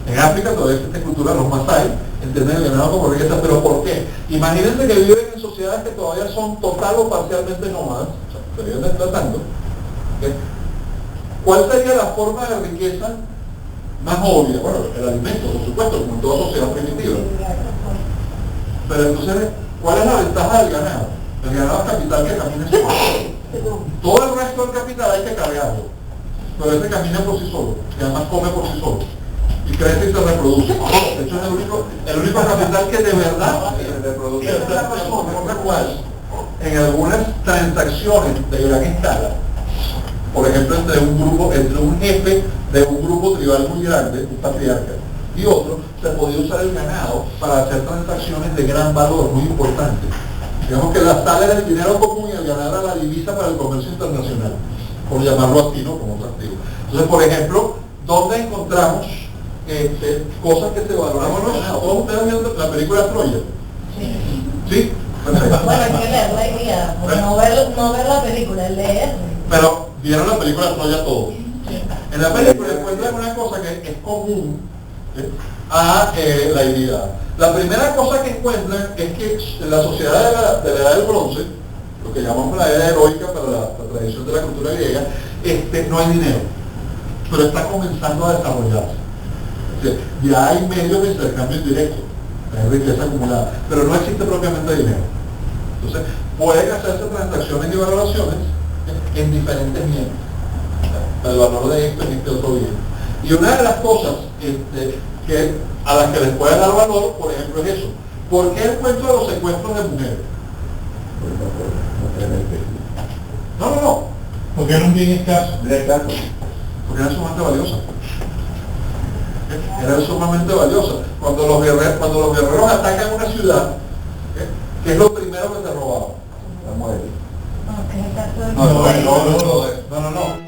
Speaker 1: En África todavía existen culturas, los masái entienden el ganado como riqueza, pero ¿por qué? Imagínense que viven en sociedades que todavía son total o parcialmente nómadas, o sea, se viven desplazando. ¿Cuál sería la forma de riqueza más obvia? Bueno, el alimento, por supuesto, como en toda sociedad primitiva. Pero entonces, ¿cuál es la ventaja del ganado? El ganado es capital que camina solo. Todo el resto del capital hay que cargarlo, pero ese camina por sí solo, y además come por sí solo, y crece y se reproduce. De hecho, es el único capital que de verdad se reproduce. Esa es la razón por la cual en algunas transacciones de gran escala, por ejemplo, entre un jefe de un grupo tribal muy grande, un patriarca, y otro, se podía usar el ganado para hacer transacciones de gran valor, muy importantes. Digamos que la sal era el dinero común y el ganado era la divisa para el comercio internacional, por llamarlo así, ¿no? Como atractivo. Entonces, por ejemplo, ¿dónde encontramos cosas que se valoran? Bueno, todos ustedes vieron la película Troya. ¿Sí? Perfecto.
Speaker 3: Bueno, hay que leer la guía, no ver la película, leer.
Speaker 1: Pero vieron la película Troya todos. En la película encuentran una cosa que es común a la Ilíada. La primera cosa que encuentran es que en la sociedad de la edad del bronce, lo que llamamos la edad heroica para la tradición de la cultura griega, no hay dinero, pero está comenzando a desarrollarse. O sea, ya hay medios de intercambio indirecto, hay riqueza acumulada, pero no existe propiamente dinero. Entonces, pueden hacerse transacciones y valoraciones en diferentes bienes, el valor de esto en este otro bien. Y una de las cosas a las que les puede dar valor, por ejemplo, es eso. ¿Por qué el cuento de los secuestros de mujeres? No.
Speaker 4: Porque era un bien escaso.
Speaker 1: Porque era sumamente valiosa. Era sumamente valiosa. Cuando los guerreros atacan una ciudad, ¿qué es lo primero que se robaban? La muerte.
Speaker 3: No, que es el caso de...
Speaker 1: No.